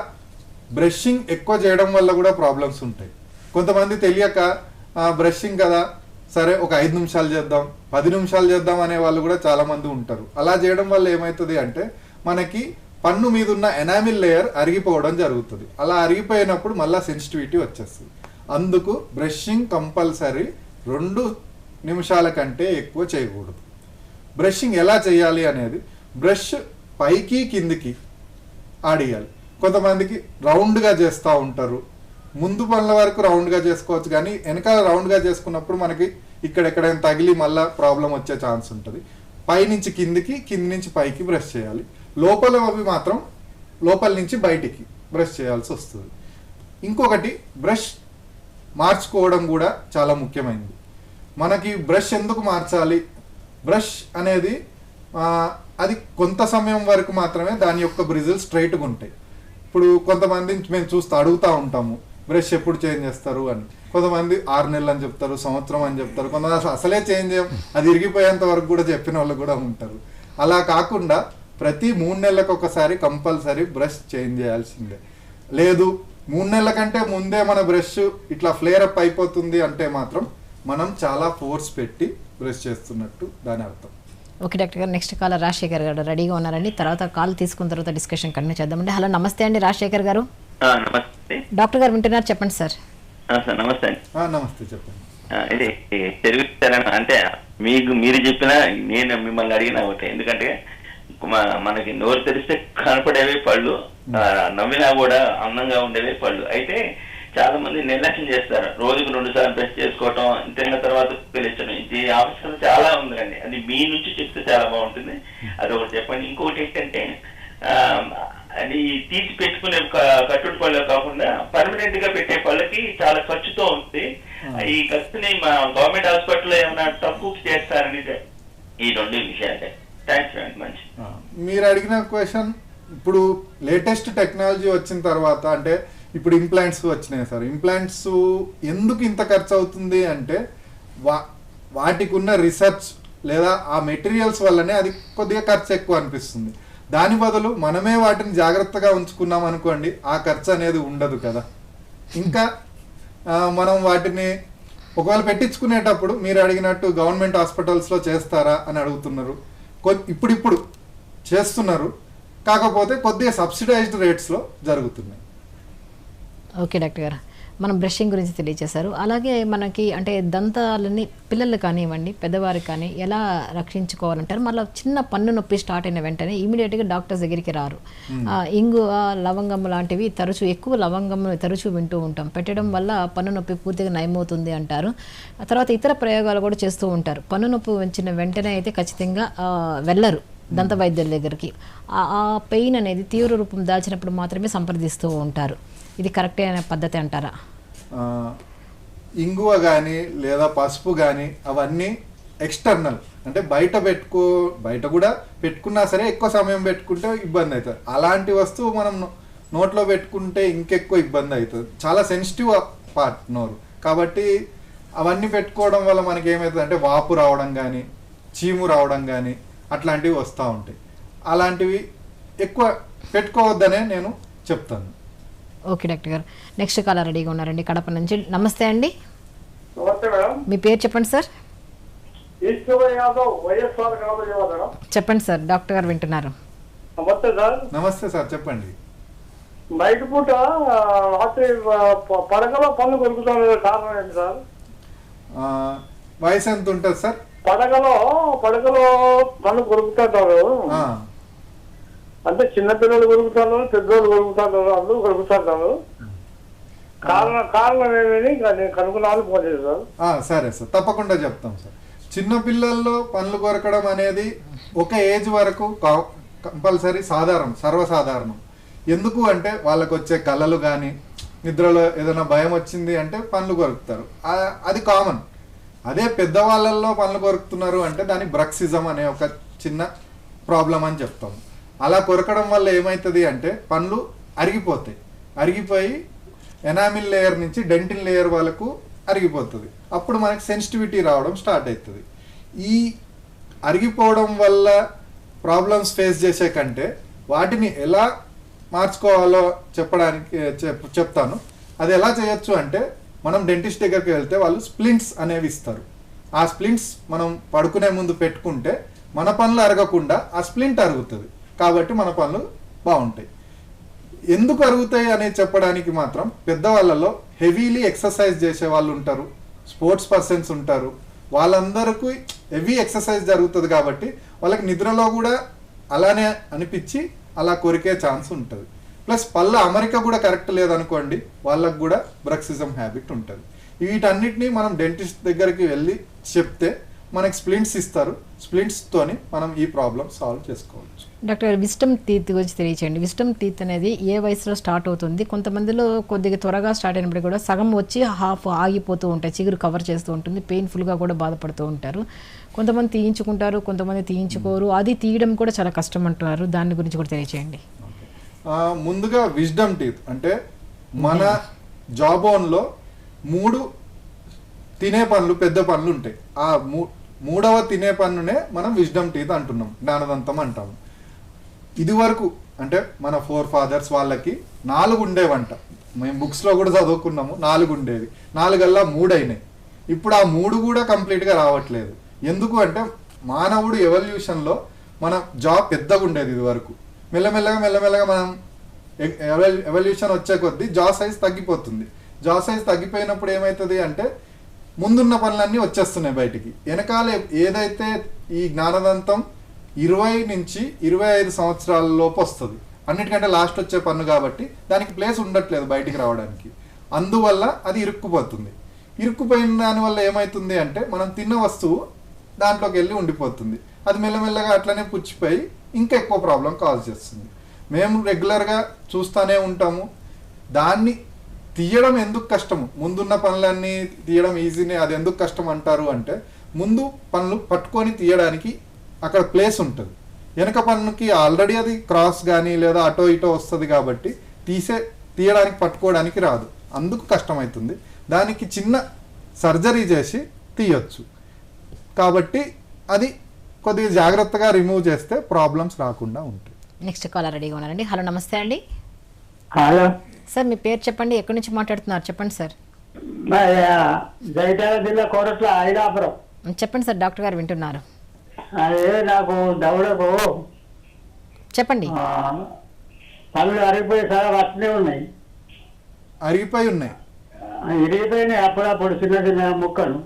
బ్రషింగ్ ఎక్కువ చేయడం వల్ల కూడా ప్రాబ్లమ్స్ ఉంటాయి. కొంతమంది తెలియక బ్రషింగ్ కదా సరే ఒక 5 నిమిషాలు చేద్దాం, 10 నిమిషాలు చేద్దాం అనే వాళ్ళు కూడా చాలా మంది ఉంటారు. అలా చేయడం వల్ల ఏమవుతుంది అంటే మనకి పన్ను మీద ఉన్న ఎనామిల్ లేయర్ అరిగిపోవడం జరుగుతుంది. అలా అరిగిపోయినప్పుడు మళ్ళీ సెన్సిటివిటీ వచ్చేస్తుంది. అందుకు బ్రషింగ్ కంపల్సరీ 2 నిమిషాల కంటే ఎక్కువ చేయకూడదు. బ్రషింగ్ ఎలా చేయాలి అనేది, బ్రష్ పైకి కిందికి ఆడియాలి. కొంతమందికి రౌండ్గా చేస్తూ ఉంటారు. ముందు పనుల వరకు రౌండ్గా చేసుకోవచ్చు, కానీ వెనకాల రౌండ్గా చేసుకున్నప్పుడు మనకి ఇక్కడెక్కడైనా తగిలి మళ్ళీ ప్రాబ్లం వచ్చే ఛాన్స్ ఉంటుంది. పైనుంచి కిందికి, కింది నుంచి పైకి బ్రష్ చేయాలి. లోపల అవి మాత్రం లోపల నుంచి బయటికి బ్రష్ చేయాల్సి వస్తుంది. ఇంకొకటి, బ్రష్ మార్చుకోవడం కూడా చాలా ముఖ్యమైనది. మనకి బ్రష్ ఎందుకు మార్చాలి? బ్రష్ అనేది అది కొంత సమయం వరకు మాత్రమే దాని యొక్క బ్రిజిల్ స్ట్రైట్గా ఉంటాయి. ఇప్పుడు కొంతమంది మేము అడుగుతూ ఉంటాము బ్రష్ ఎప్పుడు చేంజ్ చేస్తారు అని. కొంతమంది 6 నెలలు అని చెప్తారు, సంవత్సరం అని చెప్తారు, కొంతమంది అసలే చేంజ్ చేయం, అది ఇరిగిపోయేంత వరకు కూడా చెప్పిన వాళ్ళు కూడా ఉంటారు. అలా కాకుండా ప్రతి 3 నెలలకు ఒకసారి కంపల్సరీ బ్రష్ చేంజ్ చేయాల్సిందే. లేదు 3 నెలల కంటే ముందే మన బ్రష్ ఇట్లా ఫ్లేర్ అప్ అయిపోతుంది అంటే మాత్రం మనం చాలా ఫోర్స్ పెట్టి బ్రష్ చేస్తున్నట్టు దాని అర్థం. ఓకే డాక్టర్ గారు, నెక్స్ట్ కాల్ రాజశేఖర్ గారు రెడీగా ఉన్నారండి. తర్వాత కాల్ తీసుకున్న తర్వాత డిస్కషన్ కంటిన్యూ చేద్దామండి. హలో, నమస్తే అండి రాజశేఖర్ గారు. నమస్తే డాక్టర్ గారు వింటున్నారు, చెప్పండి సార్. సార్ నమస్తే అండి. నమస్తే, చెప్పండి. ఇది తెలుగుతారా అంటే మీరు చెప్పినా నేను మిమ్మల్ని అడిగినా ఒకటే. ఎందుకంటే మనకి నోరు తెరిస్తే కనపడేవే పళ్ళు, నవ్వినా కూడా అందంగా ఉండేవే పళ్ళు. అయితే చాలా మంది నిర్లక్ష్యం చేస్తారు. రోజుకు 2 సార్లు బ్రష్ చేసుకోవటం, తిన్న తర్వాత పిలిచడం, ఇది ఆవశ్యకత చాలా ఉందండి. అది మీ నుంచి చెప్తే చాలా బాగుంటుంది. అది ఒకటి చెప్పండి. ఇంకొకటి ఏంటంటే అది తీసి పెట్టుకునే కట్టుడు పళ్ళు కాకుండా పర్మనెంట్ గా పెట్టే పళ్ళకి చాలా ఖర్చుతో ఉంది. ఈ ఖర్చుని మా గవర్నమెంట్ హాస్పిటల్లో ఏమైనా తక్కువ చేస్తారని ఈ 2 విషయాలే. Thanks very much. మీరు అడిగిన క్వశ్చన్, ఇప్పుడు లేటెస్ట్ టెక్నాలజీ వచ్చిన తర్వాత అంటే ఇప్పుడు ఇంప్లాంట్స్ వచ్చినాయి సార్. ఇంప్లాంట్స్ ఎందుకు ఇంత ఖర్చు అవుతుంది అంటే వాటికి ఉన్న రీసెర్చ్ లేదా ఆ మెటీరియల్స్ వల్లనే అది కొద్దిగా ఖర్చు ఎక్కువ అనిపిస్తుంది. దాని బదులు మనమే వాటిని జాగ్రత్తగా ఉంచుకున్నాం అనుకోండి, ఆ ఖర్చు అనేది ఉండదు కదా. ఇంకా మనం వాటిని ఒకవేళ పెట్టించుకునేటప్పుడు మీరు అడిగినట్టు గవర్నమెంట్ హాస్పిటల్స్లో చేస్తారా అని అడుగుతున్నారు. ఇప్పుడిప్పుడు చేస్తున్నారు, కాకపోతే కొద్దిగా సబ్సిడైజ్డ్ రేట్స్లో జరుగుతున్నాయి. ఓకే డాక్టర్ గారు, మనం బ్రషింగ్ గురించి తెలియజేశారు. అలాగే మనకి అంటే దంతాలని పిల్లలు కానివ్వండి పెద్దవారికి కానీ ఎలా రక్షించుకోవాలంటారు? మళ్ళీ చిన్న పన్ను నొప్పి స్టార్ట్ అయిన వెంటనే ఇమీడియట్గా డాక్టర్స్ దగ్గరికి రారు. ఇంగు లవంగం లాంటివి ఎక్కువ లవంగం తరచూ వింటూ ఉంటాం. పెట్టడం వల్ల పన్ను నొప్పి పూర్తిగా నయమవుతుంది అంటారు. ఆ తర్వాత ఇతర ప్రయోగాలు కూడా చేస్తూ ఉంటారు. పన్ను నొప్పి వచ్చిన వెంటనే అయితే ఖచ్చితంగా వెళ్ళరు దంత వైద్యుల దగ్గరికి. ఆ పెయిన్ అనేది తీవ్ర రూపం దాల్చినప్పుడు మాత్రమే సంప్రదిస్తూ ఉంటారు. ఇది కరెక్టే అనే పద్ధతి అంటారా? ఇంగువ కానీ లేదా పసుపు కానీ అవన్నీ ఎక్స్టర్నల్, అంటే బయట కూడా పెట్టుకున్నా సరే ఎక్కువ సమయం పెట్టుకుంటే ఇబ్బంది అవుతుంది. అలాంటి వస్తువు మనం నోట్లో పెట్టుకుంటే ఇంకెక్కువ ఇబ్బంది అవుతుంది. చాలా సెన్సిటివ్ పార్ట్ నోరు, కాబట్టి అవన్నీ పెట్టుకోవడం వల్ల మనకి ఏమవుతుంది అంటే వాపు రావడం కానీ చీము రావడం కానీ అట్లాంటివి వస్తూ ఉంటాయి. అలాంటివి ఎక్కువ పెట్టుకోవద్దనే నేను చెప్తాను. ఓకే డాక్టర్ గారు, నెక్స్ట్ కాలర్ రెడీగా ఉన్నారండి కడప నుంచి. నమస్తే అండి, నమస్తే మేడం. మీ పేరు చెప్పండి sir. Eshwar Yadav, YSR college madam. చెప్పండి సార్, డాక్టర్ గారు వింటున్నారు. నమస్తే సార్. నమస్తే సార్, చెప్పండి. నైట్ పూట రాత్రి పడగలో పనులు కొరుకుతాను, కారణం ఏంటి సార్? వయసు ఎంత ఉంటుంది సార్? పడగలో పనులు కొరుకుతుంటారు. అంటే చిన్నపిల్లలు కొరుకుతారు, పెద్దోళ్ళు కొరుకుతారు, అందరూ కొరుకుతుంటారు. కారణం ఏమని నేను కనుక్కున్నాను, ఫోన్ చేశాను. సరే సార్, తప్పకుండా చెప్తాం సార్. చిన్న పిల్లల్లో పనులు కొరకడం అనేది ఒక ఏజ్ వరకు కంపల్సరీ సర్వసాధారణం. ఎందుకు అంటే వాళ్ళకు వచ్చే కళలు కానీ నిద్రలో ఏదైనా భయం వచ్చింది అంటే పనులు కొరుకుతారు, అది కామన్. అదే పెద్దవాళ్ళల్లో పనులు కొరుకుతున్నారు అంటే దాని బ్రక్సిజం అనే ఒక చిన్న ప్రాబ్లం అని చెప్తాము. అలా కొరకడం వల్ల ఏమవుతుంది అంటే పనులు అరిగిపోయి ఎనామిల్ లేయర్ నుంచి డెంటిన్ లేయర్ వాళ్ళకు అరిగిపోతుంది. అప్పుడు మనకి సెన్సిటివిటీ రావడం స్టార్ట్ అవుతుంది. ఈ అరిగిపోవడం వల్ల ప్రాబ్లమ్స్ ఫేస్ చేసే కంటే వాటిని ఎలా మార్చుకోవాలో చెప్తాను. అది ఎలా చేయొచ్చు అంటే మనం డెంటిస్ట్ దగ్గరికి వెళ్తే వాళ్ళు స్ప్లింట్స్ అనేవి ఇస్తారు. ఆ స్ప్లింట్స్ మనం పడుకునే ముందు పెట్టుకుంటే మన పనులు అరగకుండా ఆ స్ప్లింట్ అరుగుతుంది, కాబట్టి మన పనులు బాగుంటాయి. ఎందుకు అరుగుతాయి అనేది చెప్పడానికి మాత్రం పెద్దవాళ్ళలో హెవీలీ ఎక్సర్సైజ్ చేసే వాళ్ళు ఉంటారు, స్పోర్ట్స్ పర్సన్స్ ఉంటారు. వాళ్ళందరికీ హెవీ ఎక్సర్సైజ్ జరుగుతుంది కాబట్టి వాళ్ళకి నిద్రలో కూడా అలానే అనిపించి అలా కొరికే ఛాన్స్ ఉంటుంది. ప్లస్ పళ్ళ అమరిక కూడా కరెక్ట్ లేదనుకోండి, వాళ్ళకు కూడా బ్రక్సిజం హ్యాబిట్ ఉంటుంది. వీటన్నిటిని మనం డెంటిస్ట్ దగ్గరికి వెళ్ళి చెప్తే మనకి స్ప్లింట్స్ ఇస్తారు. స్ప్లింట్స్తోని మనం ఈ ప్రాబ్లం సాల్వ్ చేసుకోవచ్చు. డాక్టర్, విస్టమ్ టీత్ గురించి తెలియచేయండి. విస్టమ్ టీత్ అనేది ఏ వయసులో స్టార్ట్ అవుతుంది? కొంతమందిలో కొద్దిగా త్వరగా స్టార్ట్ అయినప్పుడు కూడా సగం వచ్చి హాఫ్ ఆగిపోతూ ఉంటాయి, చిగురు కవర్ చేస్తూ ఉంటుంది, పెయిన్ఫుల్గా కూడా బాధపడుతూ ఉంటారు. కొంతమంది తీయించుకుంటారు, కొంతమంది తీయించుకోరు. అది తీయడం కూడా చాలా కష్టం అంటున్నారు, దాని గురించి కూడా తెలియచేయండి. ముందుగా విజ్డమ్ టీత్ అంటే మన జాబోన్లో 3 తినే పనులు, పెద్ద పనులు ఉంటాయి. ఆ మూడవ తినే పన్నునే మనం విజ్డమ్ టీత్ అంటున్నాం, జ్ఞానదంతం అంటాము. ఇది వరకు అంటే మన ఫాదర్స్ వాళ్ళకి 4 ఉండేవంట. మేము బుక్స్లో కూడా చదువుకున్నాము, 4 ఉండేవి. 4 3 అయినాయి. ఇప్పుడు ఆ 3 కూడా కంప్లీట్గా రావట్లేదు. ఎందుకు అంటే మానవుడు ఎవల్యూషన్లో మన జాబ్ పెద్దగా ఉండేది ఇది వరకు. మెల్లమెల్లగా మనం ఎవల్యూషన్ వచ్చే కొద్దీ జా సైజ్ తగ్గిపోతుంది. జా సైజ్ తగ్గిపోయినప్పుడు ఏమవుతుంది అంటే ముందున్న పనులన్నీ వచ్చేస్తున్నాయి బయటికి. వెనకాల ఏదైతే ఈ జ్ఞానదంతం 20 నుంచి 25 సంవత్సరాల లోపు వస్తుంది, అన్నిటికంటే లాస్ట్ వచ్చే పన్ను కాబట్టి దానికి ప్లేస్ ఉండట్లేదు బయటికి రావడానికి. అందువల్ల అది ఇరుక్కుపోతుంది. ఇరుక్కుపోయిన దానివల్ల ఏమవుతుంది అంటే మనం తిన్న వస్తువు దాంట్లోకి వెళ్ళి ఉండిపోతుంది. అది మెల్లమెల్లగా అట్లనే పుచ్చిపోయి ఇంకా ఎక్కువ ప్రాబ్లం కాజ్ చేస్తుంది. మేము రెగ్యులర్గా చూస్తూనే ఉంటాము. దాన్ని తీయడం ఎందుకు కష్టము, ముందున్న పనులన్నీ తీయడం ఈజీనే, అది ఎందుకు కష్టం అంటారు అంటే ముందు పనులు పట్టుకొని తీయడానికి అక్కడ ప్లేస్ ఉంటుంది. వెనక పన్నుకి ఆల్రెడీ అది క్రాస్ కానీ లేదా అటో ఇటో వస్తుంది కాబట్టి తీయడానికి పట్టుకోవడానికి రాదు, అందుకు కష్టమవుతుంది. దానికి చిన్న సర్జరీ చేసి తీయొచ్చు. కాబట్టి అది కొద్దిగా జాగ్రత్తగా రిమూవ్ చేస్తే ప్రాబ్లమ్స్ రాకుండా ఉంటాయి. నెక్స్ట్ కాలర్ రెడీగా ఉన్నారండి. హలో, నమస్తే అండి. హలో సార్, మీ పేరు చెప్పండి, ఎక్కడి నుంచి మాట్లాడుతున్నారు చెప్పండి సార్. జైతాల జిల్లా కోరట్ల ఐలాపురం. చెప్పండి సార్, డాక్టర్ గారు వింటున్నారు. అదే నాకు దవడకు చెప్పండి. పళ్ళు అరిగిపోయి సార్ అట్లనే ఉన్నాయి. అరిగిపోయి ఉన్నాయి, ఇరిగిపోయినాయి అప్పుడప్పుడు చిన్న చిన్న ముక్కలు.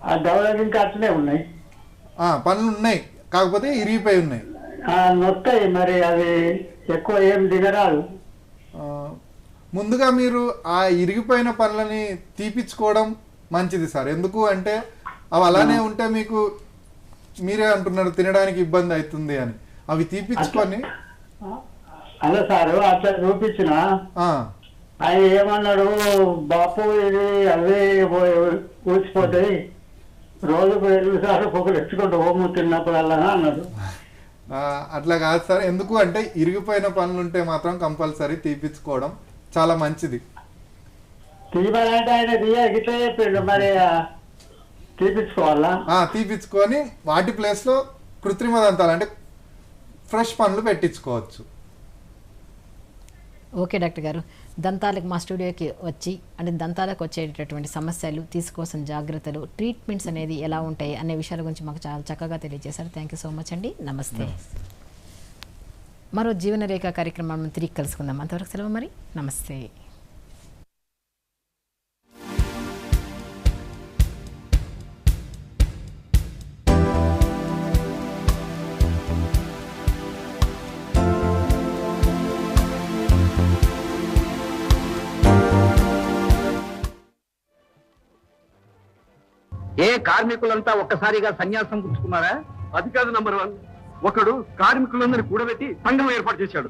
ఆ దవలకి ఇంకా అట్లనే ఉన్నాయి. పళ్ళు ఉన్నాయి కాకపోతే ఇరిగిపోయి ఉన్నాయి. నొత్తాయి మరి అది ఎక్కువ ఏం దిగరాదు. ముందుగా మీరు ఆ ఇరిగిపోయిన పళ్ళని తీపిచ్చుకోవడం మంచిది సార్. ఎందుకు అంటే అవి అలానే ఉంటే మీకు మీరే అంటున్నారు తినడానికి ఇబ్బంది అవుతుంది అని. అవి తీపిచ్చుకొని అలా సారు అట్లా చూపించిన ఆయన ఏమన్నాడు, బాపు ఇది అవే కూర్చిపోతాయి, రోజుకు 2 సార్లు పొగలు ఎత్తుకుంటూ హోము తిన్నప్పుడల్లా అన్నాడు. అట్లా కాదు సార్. ఎందుకు అంటే ఇరిగిపోయిన పనులు ఉంటే మాత్రం కంపల్సరీ తీపిచ్చుకోవడం చాలా మంచిది. తీయాలంటే ఆయన గిట్లా చెప్పిండు, మరి తీపించుకోవాలా? తీపించుకొని వాటి ప్లేస్లో కృత్రిమ దంతాలు అంటే ఫ్రెష్ పనులు పెట్టించుకోవచ్చు. ఓకే డాక్టర్ గారు, దంతాలకు మా స్టూడియోకి వచ్చి అంటే దంతాలకు వచ్చేటటువంటి సమస్యలు, తీసుకోవాల్సిన జాగ్రత్తలు, ట్రీట్మెంట్స్ అనేది ఎలా ఉంటాయి అనే విషయాల గురించి మాకు చాలా చక్కగా తెలియజేశారు. థ్యాంక్ యూ సో మచ్ అండి. నమస్తే. మరో జీవనరేఖ కార్యక్రమం తిరిగి కలుసుకుందాం. అంతవరకు సెలవు మరి. నమస్తే. ఏ కార్మికులంతా ఒక్కసారిగా సన్యాసం పుచ్చుకున్నారా? అది కాదు నంబర్ 1. ఒకడు కార్మికులందరినీ కూడబెట్టి సంఘం ఏర్పాటు చేశాడు.